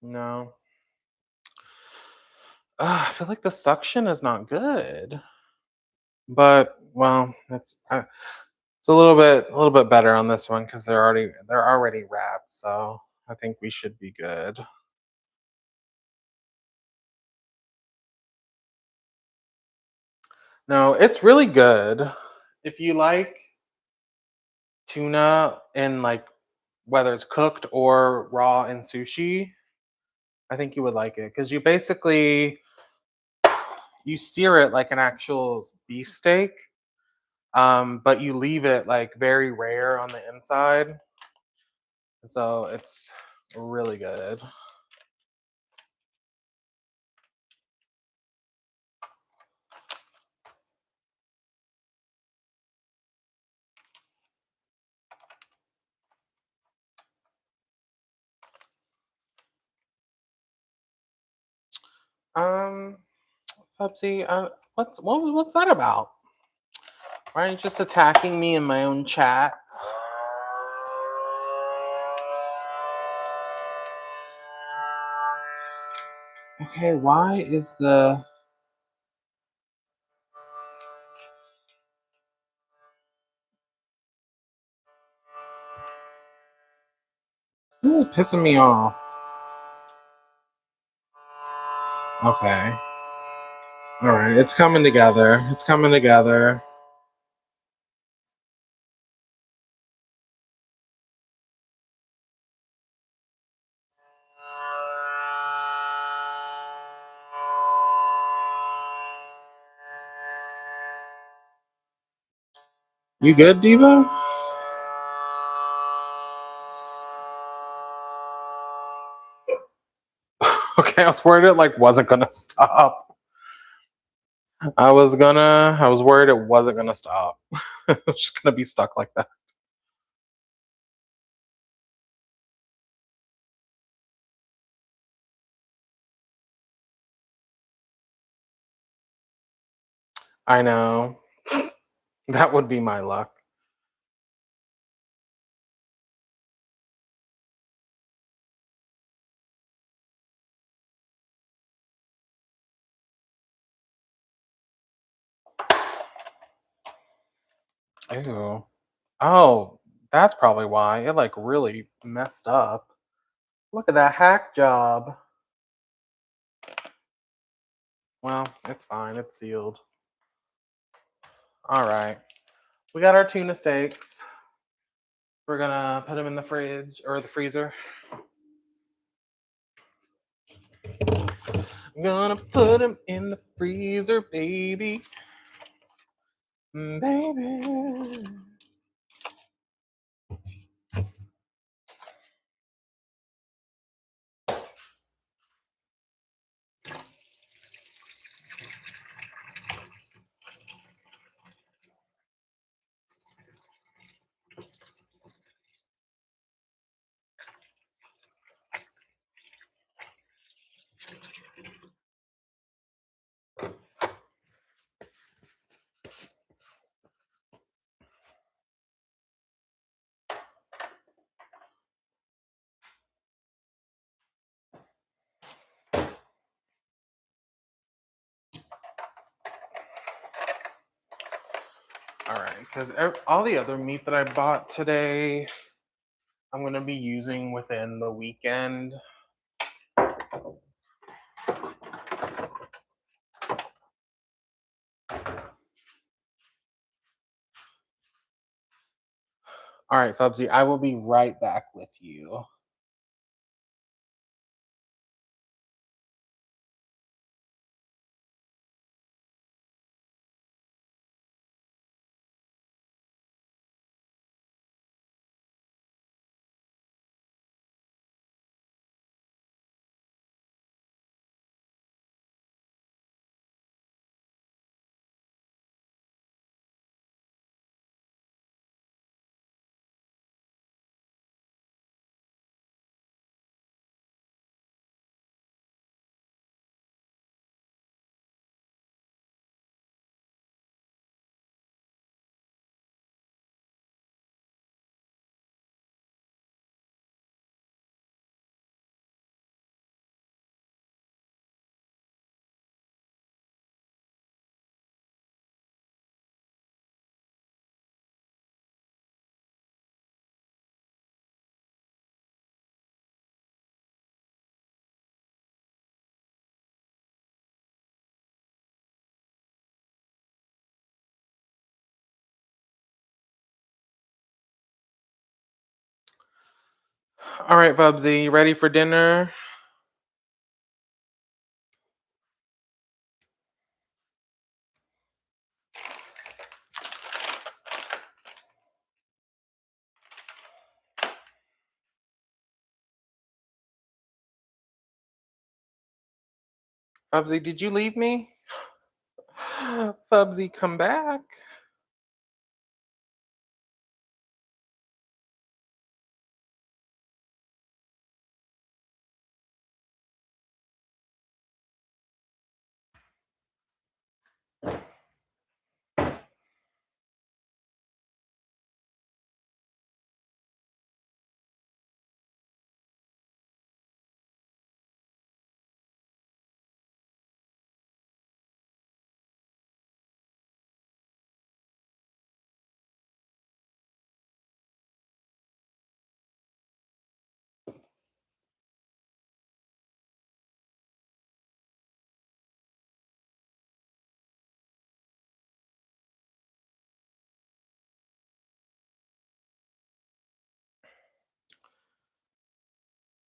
No. I feel like the suction is not good, but well, it's a little bit better on this one because they're already wrapped, so I think we should be good. No, it's really good. If you like tuna in like whether it's cooked or raw in sushi, I think you would like it because you sear it like an actual beef steak, but you leave it like very rare on the inside, and so it's really good. Um, Pepsi, what's that about? Why are you just attacking me in my own chat? Okay, why is this is pissing me off? Okay, all right, it's coming together. It's coming together. You good, Diva? Okay, I was worried it like wasn't gonna stop. I was worried it wasn't gonna stop. It was just gonna be stuck like that. I know. That would be my luck. Ew. Oh, that's probably why. It like really messed up. Look at that hack job. Well, it's fine. It's sealed. All right. We got our tuna steaks. We're gonna put them in the fridge or the freezer. I'm gonna put them in the freezer, baby. Baby. All right, because all the other meat that I bought today, I'm gonna be using within the weekend. All right, Fubsy, I will be right back with you. All right, Bubsy, you ready for dinner? Bubsy, did you leave me? Bubsy, come back.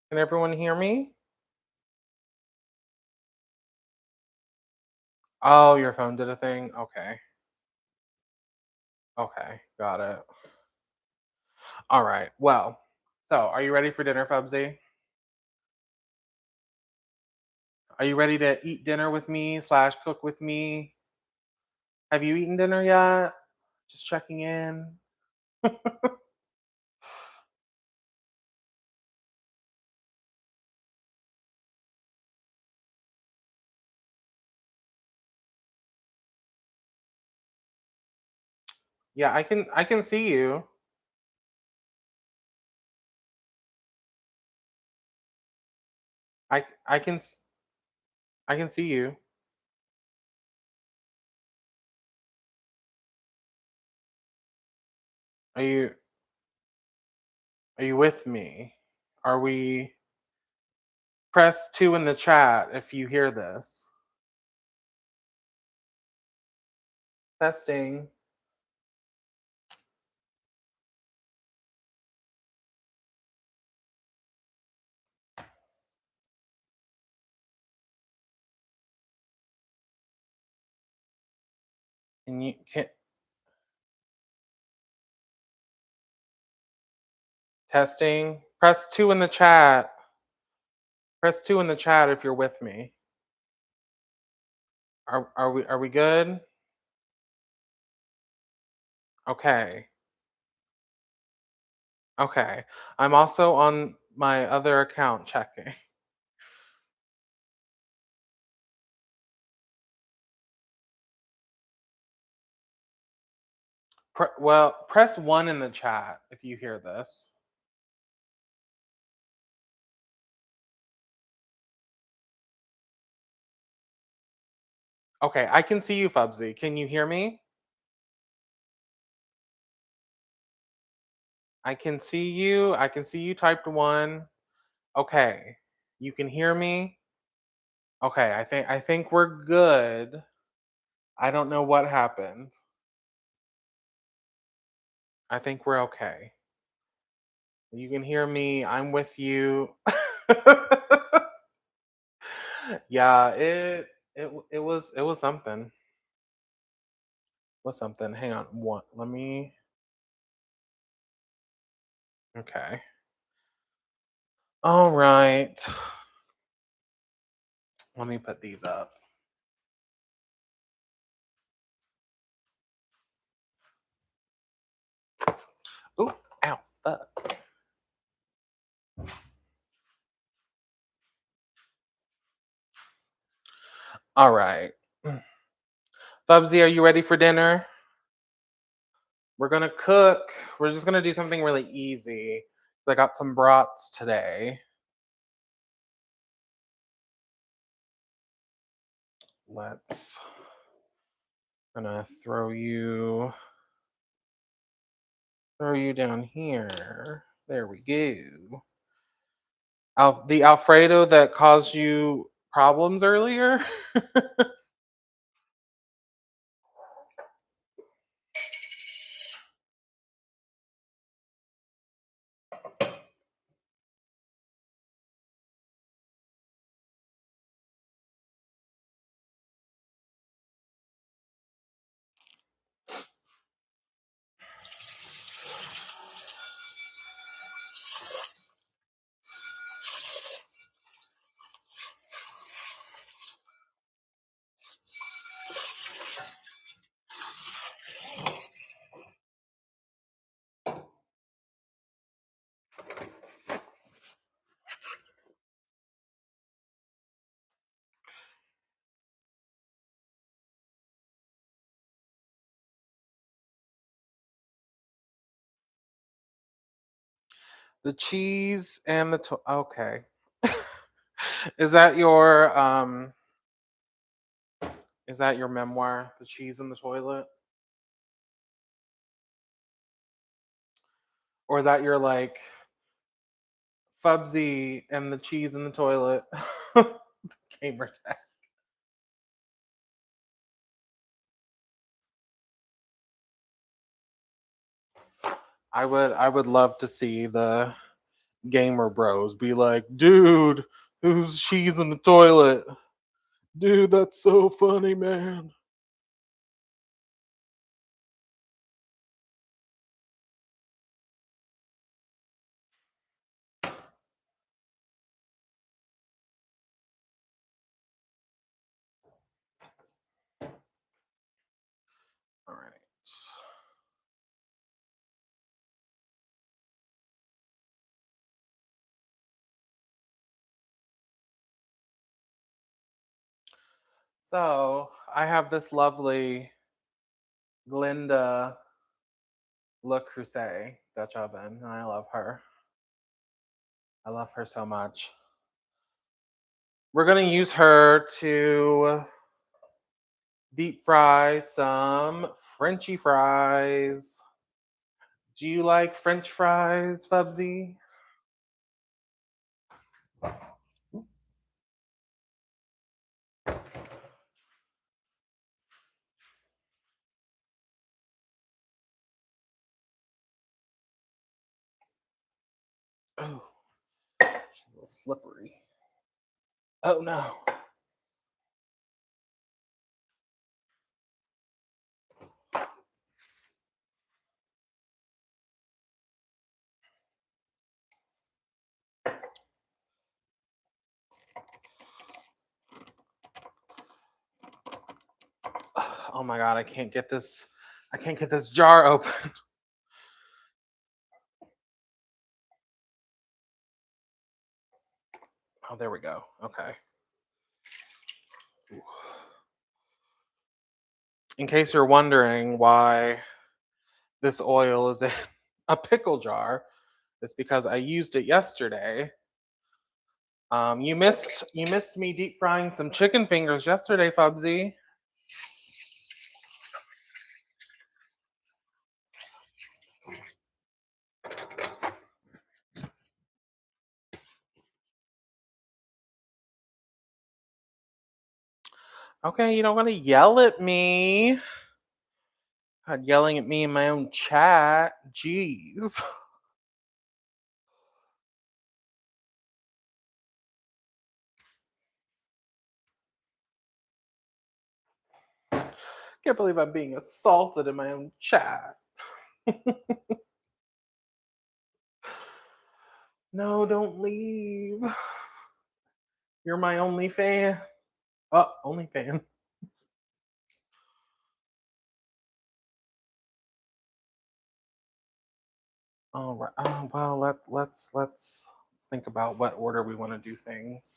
Can everyone hear me? Oh, your phone did a thing? Okay. Okay, got it. All right. Well, so are you ready for dinner, Fubsy? Are you ready to eat dinner with me slash cook with me? Have you eaten dinner yet? Just checking in. Yeah, I can see you. I can see you. Are you are you with me? Are we press 2 in the chat if you hear this. Testing. Can testing. Press 2 in the chat. Press 2 in the chat if you're with me. Are we good? Okay. Okay. I'm also on my other account checking. Well, press 1 in the chat if you hear this. Okay, I can see you, Fubsy. Can you hear me? I can see you. I can see you typed 1. Okay. You can hear me? Okay, I think we're good. I don't know what happened. I think we're okay. You can hear me. I'm with you. Yeah, it was something. It was something. Hang on. What? Let me. Okay. All right. Let me put these up. Ooh, ow, fuck. All right. Bubsy, are you ready for dinner? We're gonna cook. We're just gonna do something really easy. I got some brats today. Let's gonna throw you down here. There we go. The Alfredo that caused you problems earlier. The cheese and the okay. Is that your is that your memoir, The Cheese in the Toilet? Or is that your like Fubsy and the cheese in the toilet gamer tag? I would love to see the gamer bros be like, dude, who's cheese in the toilet? Dude, that's so funny, man. All right. So I have this lovely Glinda Le Creuset Dutch oven, and I love her. I love her so much. We're gonna use her to deep fry some Frenchy fries. Do you like French fries, Fubsy? Oh, she's a little slippery. Oh no. Oh my god, I can't get this. I can't get this jar open. Oh, there we go. Okay. In case you're wondering why this oil is in a pickle jar, it's because I used it yesterday. You missed me deep frying some chicken fingers yesterday, Fubsy. Okay, you don't want to yell at me. God, yelling at me in my own chat. Jeez. Can't believe I'm being assaulted in my own chat. No, don't leave. You're my only fan. Oh, only fan. All right. Well, let's think about what order we want to do things.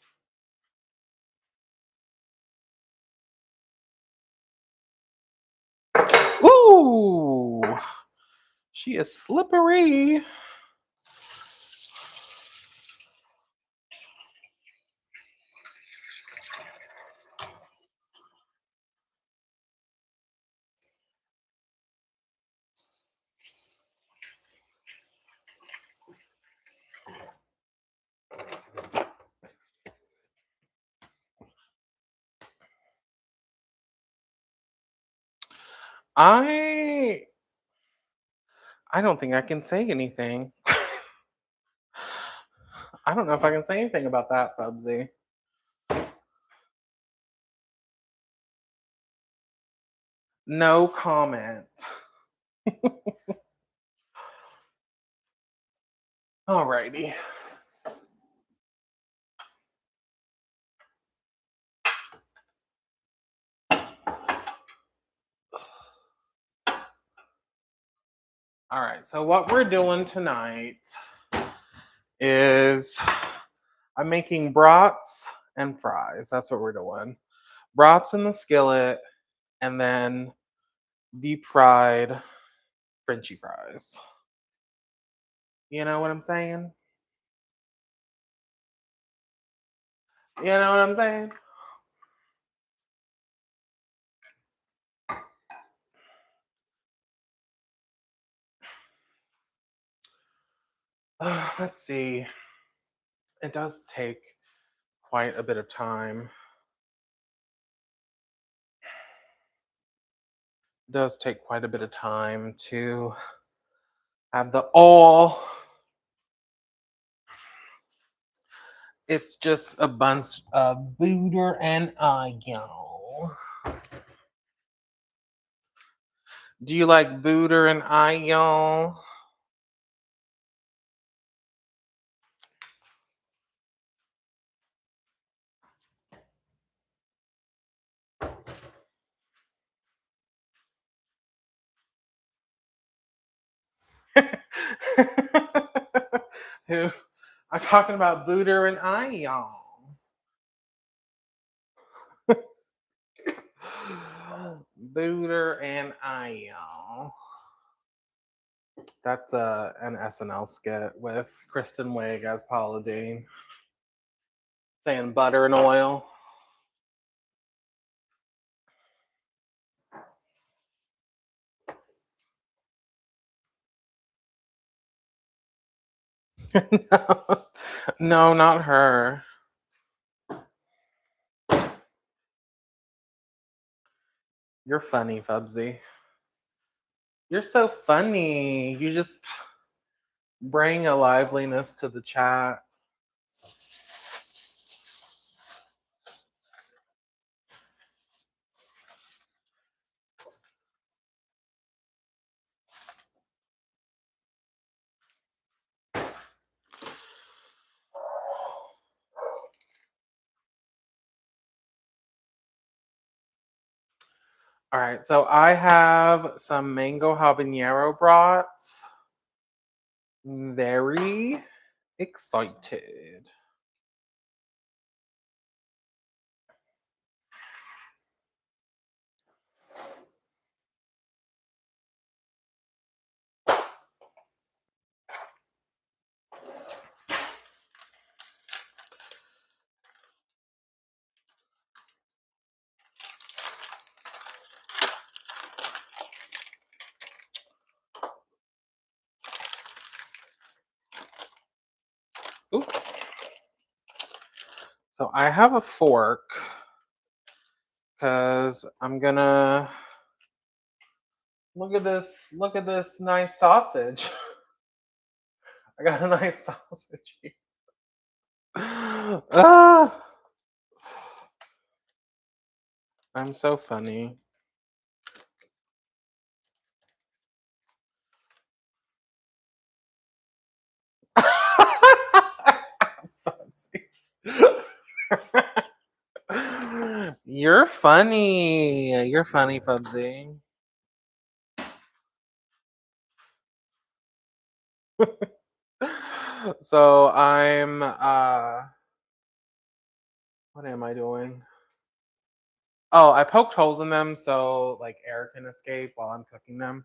Ooh, she is slippery. I I don't think I can say anything. I don't know if I can say anything about that, Bubsy. No comment. Alrighty. All right. So what we're doing tonight is I'm making brats and fries. That's what we're doing. Brats in the skillet and then deep fried Frenchy fries. You know what I'm saying? You know what I'm saying? Let's see. It does take quite a bit of time. It does take quite a bit of time to have the oil. It's just a bunch of butter and onion. Do you like butter and onion? Who? I'm talking about butter and onion. Butter and onion. That's an SNL skit with Kristen Wiig as Paula Deen saying butter and oil. No, no, not her. You're funny, Fubsy. You're so funny. You just bring a liveliness to the chat. All right, so I have some mango habanero brats. Very excited. Ooh. So I have a fork because I'm gonna look at this. Look at this nice sausage. I got a nice sausage here. Ah, I'm so funny. You're funny. You're funny, Fubsy. So I'm what am I doing? Oh, I poked holes in them so like air can escape while I'm cooking them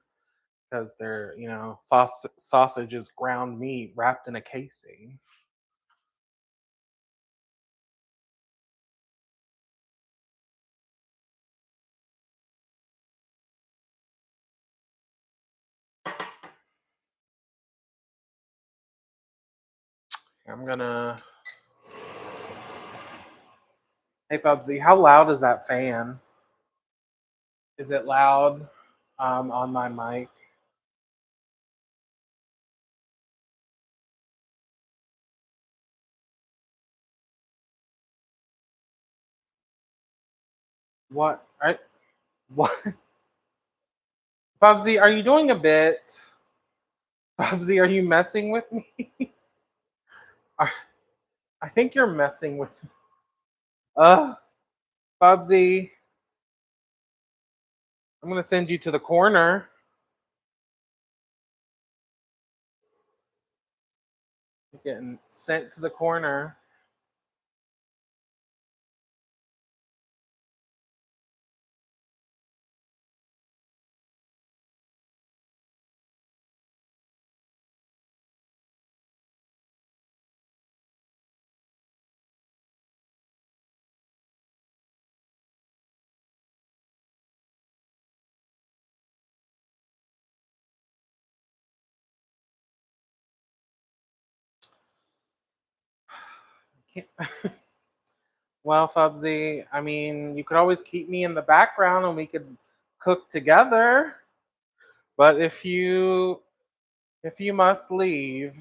because they're, sausage is ground meat wrapped in a casing. I'm gonna Hey Bubsy, how loud is that fan? Is it loud on my mic? What? What? Bubsy, are you doing a bit? Bubsy, are you messing with me? I I think you're messing with me. Bubsy, I'm gonna send you to the corner. You're getting sent to the corner. Can't- Well, Fubsy, I mean, you could always keep me in the background and we could cook together. But if you must leave,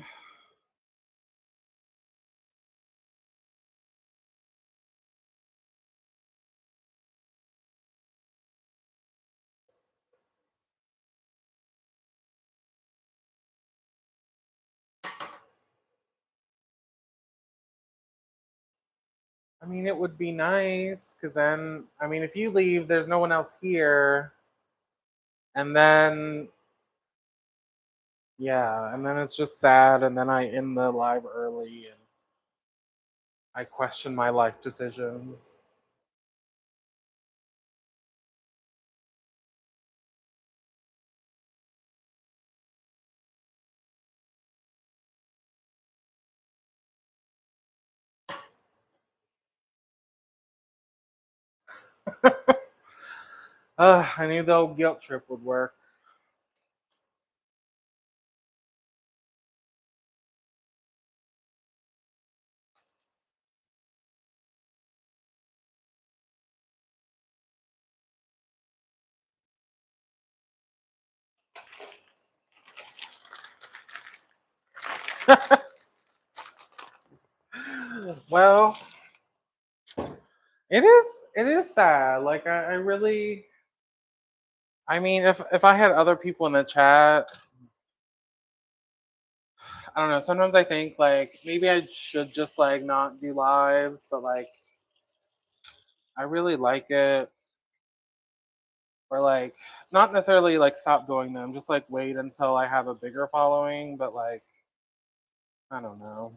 I mean, it would be nice because then, I mean, if you leave, there's no one else here, and then yeah, and then it's just sad, and then I end the live early and I question my life decisions. I knew the old guilt trip would work. Well, it is sad. Like I really, I mean, if I had other people in the chat, I don't know. Sometimes I think like maybe I should just like not do lives, but like I really like it, or like not necessarily like stop doing them, just like wait until I have a bigger following. But like I don't know.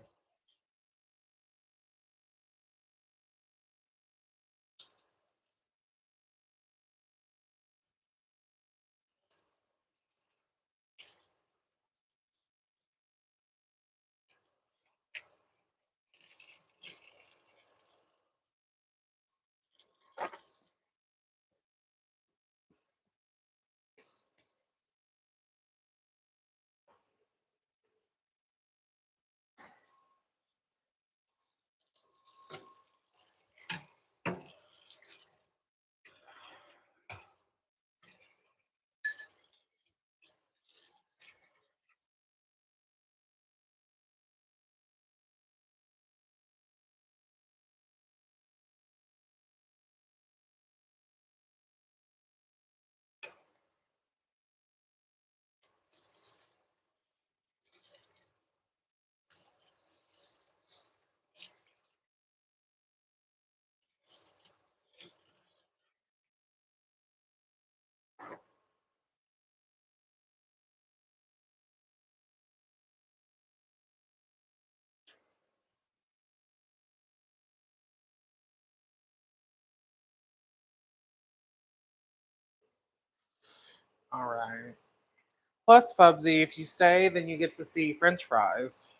All right. Plus, Fubsy, if you stay, then you get to see French fries.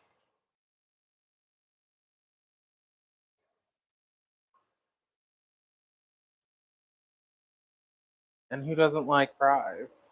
And who doesn't like fries?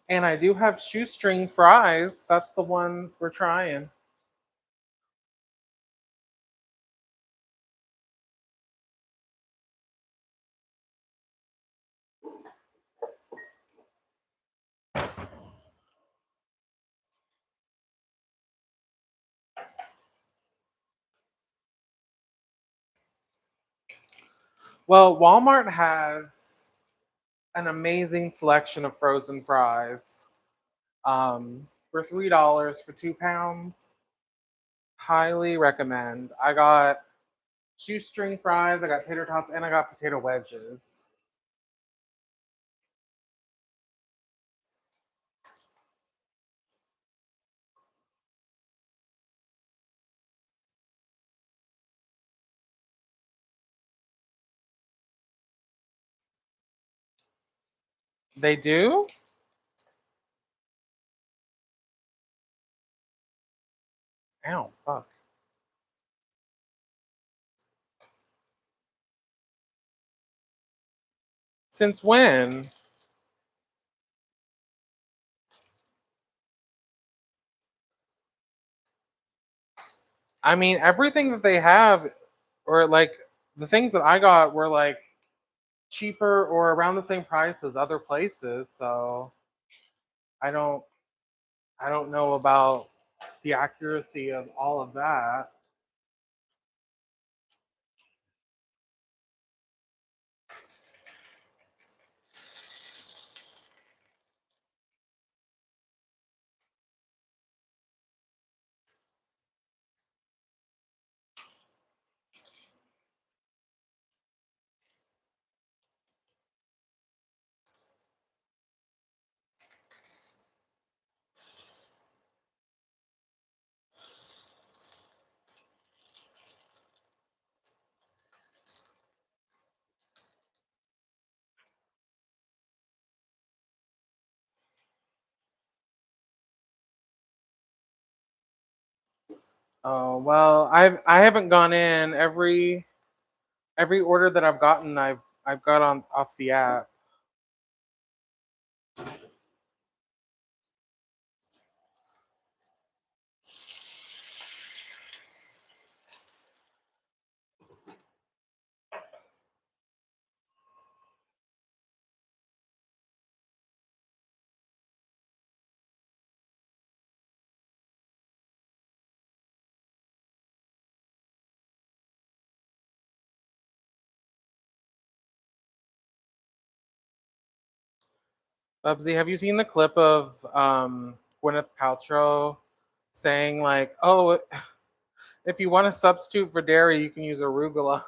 And I do have shoestring fries. That's the ones we're trying. Well, Walmart has an amazing selection of frozen fries. For $3 for 2 pounds. Highly recommend. I got shoestring fries, I got tater tots, and I got potato wedges. They do? Ow, fuck. Since when? I mean, everything that they have, or like the things that I got were like cheaper or around the same price as other places. So I don't, I don't know about the accuracy of all of that. Oh well, I haven't gone in every order that I've gotten. I've got on off the app. Bubsy, have you seen the clip of Gwyneth Paltrow saying like, "Oh, if you want to substitute for dairy, you can use arugula."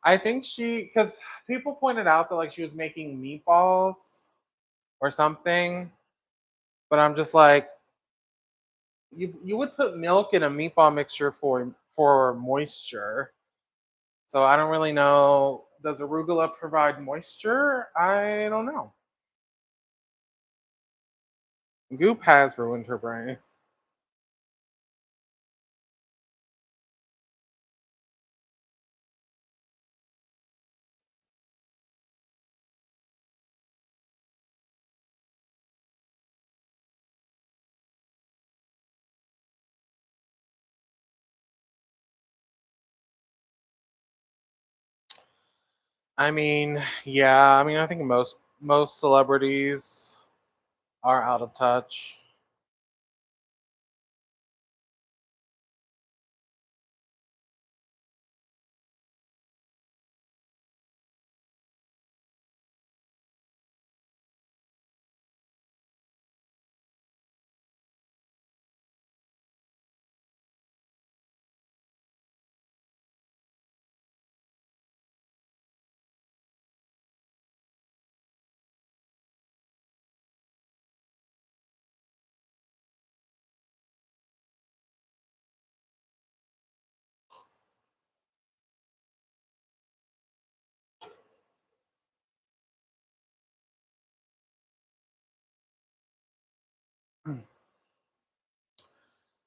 I think because people pointed out that like she was making meatballs or something, but I'm just like, you would put milk in a meatball mixture for moisture. So I don't really know. Does arugula provide moisture? I don't know. Goop has ruined her brain. I mean, yeah. I mean, I think most celebrities are out of touch.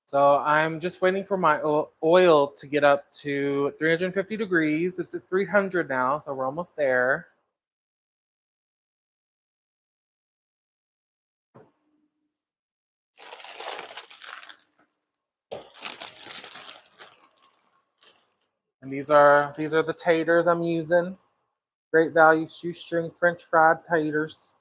So I'm just waiting for my oil to get up to 350 degrees. It's at 300 now, so we're almost there. And these are the taters I'm using. Great value shoestring French fried taters.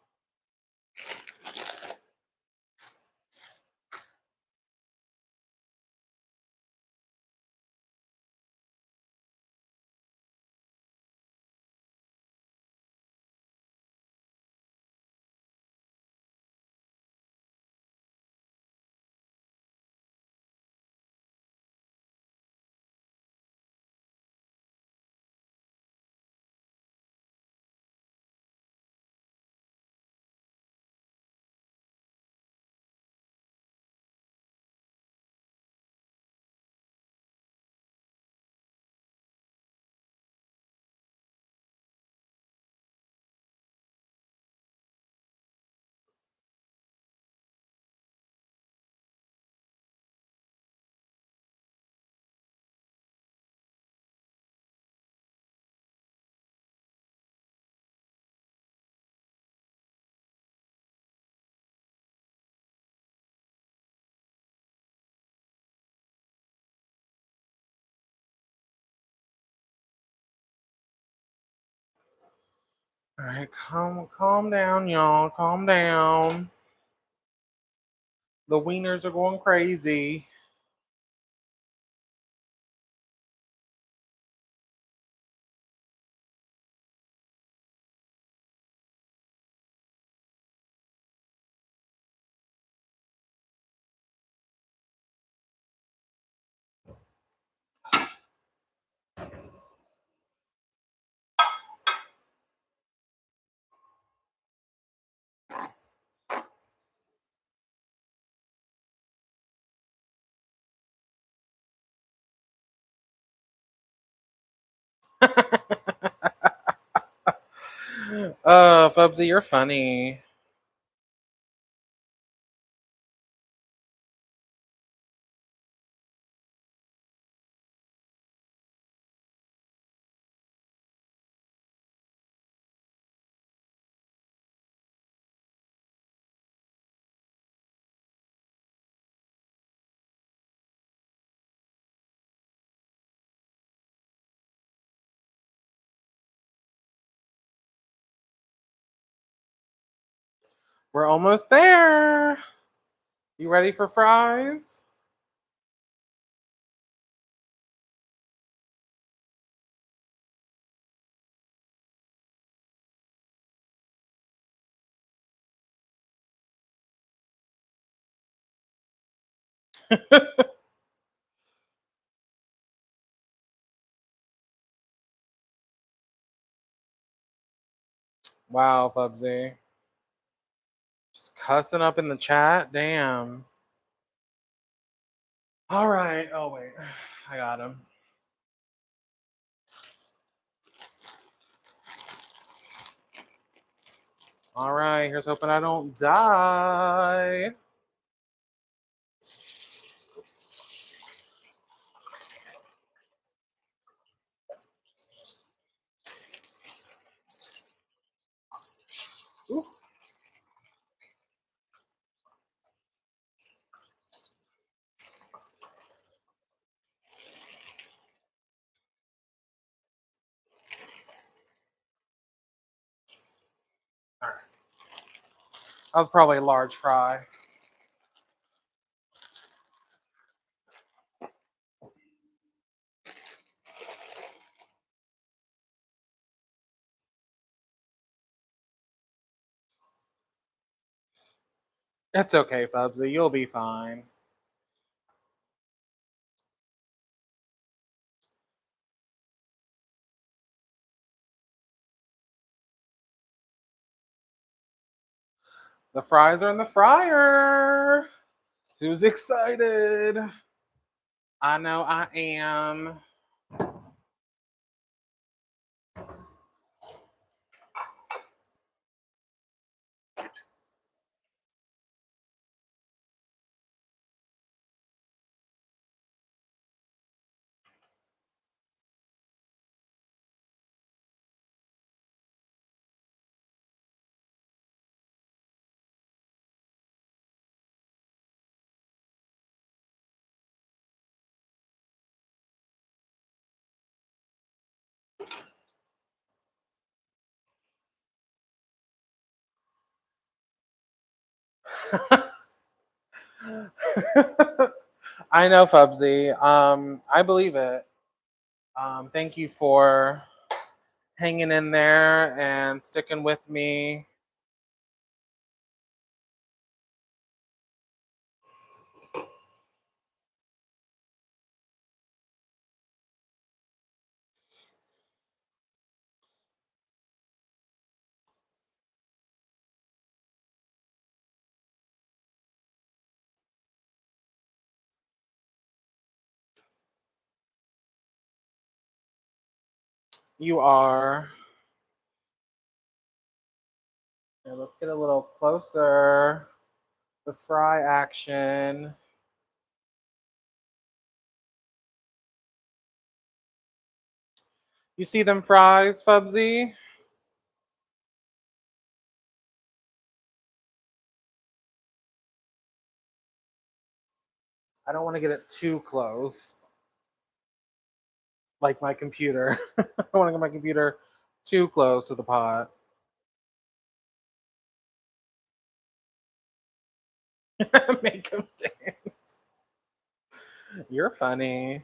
All right, calm down, y'all. Calm down. The wieners are going crazy. Fubsy, you're funny. We're almost there. You ready for fries? Wow, Bubsy. Just cussing up in the chat. Damn. All right. Oh, wait. I got him. All right. Here's hoping I don't die. Ooh. All right. That was probably a large fry. It's okay, Fubsy. You'll be fine. The fries are in the fryer. Who's excited? I know I am. I know, Fubsy. I believe it. Thank you for hanging in there and sticking with me. You are. Yeah, let's get a little closer. The fry action. You see them fries, Fubsy? I don't want to get it too close, like my computer. I don't want to get my computer too close to the pot. Make them dance. You're funny.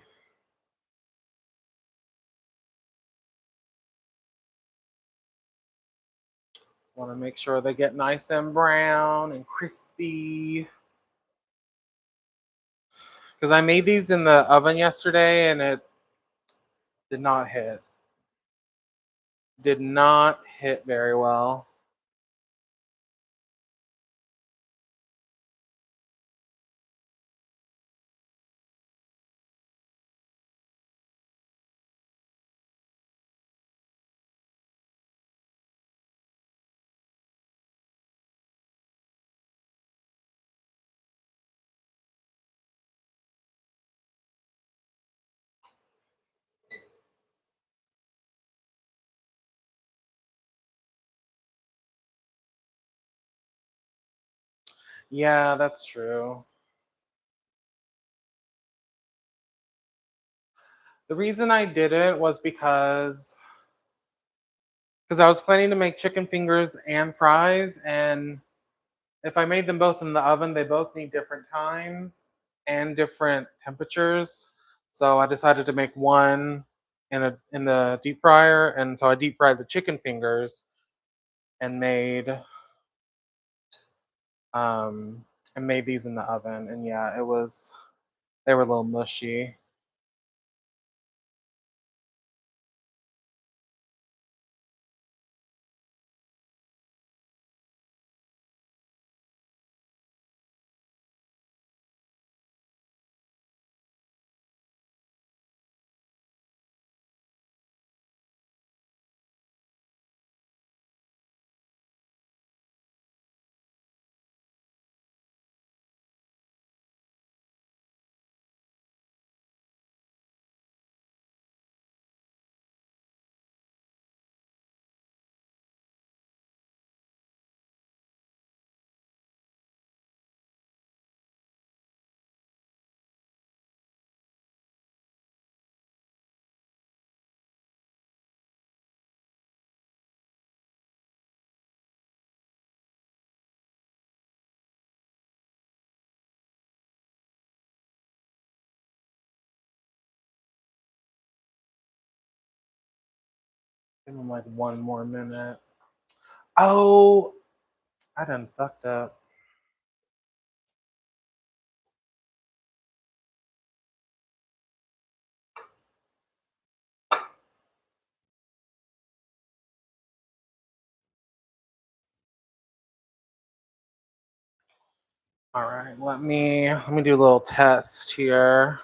Want to make sure they get nice and brown and crispy. Because I made these in the oven yesterday and it did not hit. Did not hit very well. Yeah, that's true. The reason I didn't was because I was planning to make chicken fingers and fries, and if I made them both in the oven, they both need different times and different temperatures. So I decided to make one in the deep fryer, and so I deep fried the chicken fingers and um made these in the oven. And yeah, they were a little mushy. Give them like one more minute. Oh, I done fucked up. All right, let me do a little test here.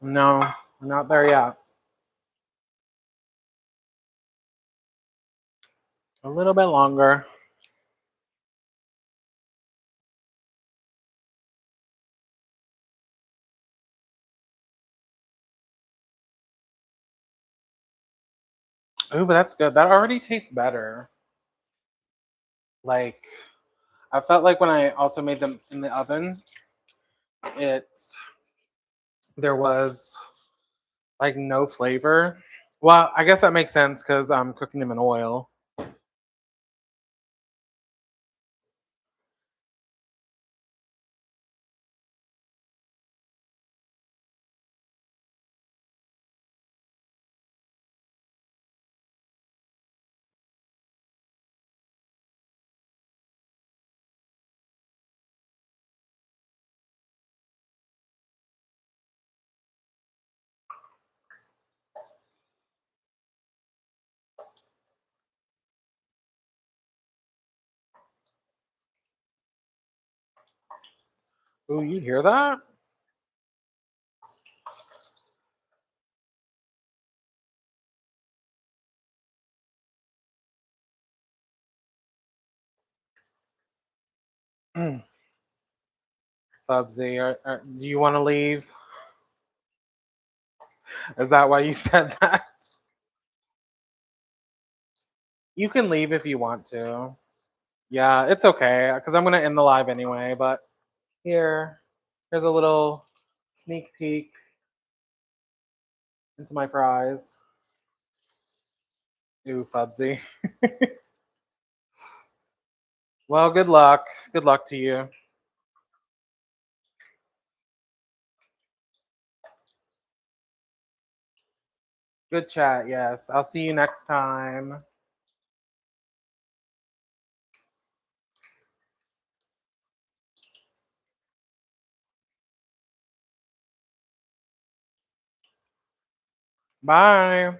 No, not there yet. A little bit longer. Ooh, but that's good. That already tastes better. Like I felt like when I also made them in the oven, it's there was like no flavor. Well, I guess that makes sense because I'm cooking them in oil. Ooh, you hear that? Bubsy, do you want to leave? Is that why you said that? You can leave if you want to. Yeah, it's okay because I'm gonna end the live anyway. But here's a little sneak peek into my fries. Ooh, Fubsy. Well, good luck. Good luck to you. Good chat. Yes, I'll see you next time. Bye.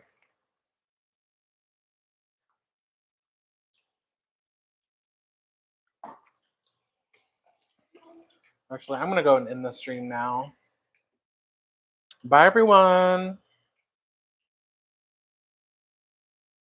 Actually, I'm gonna go and end the stream now. Bye, everyone.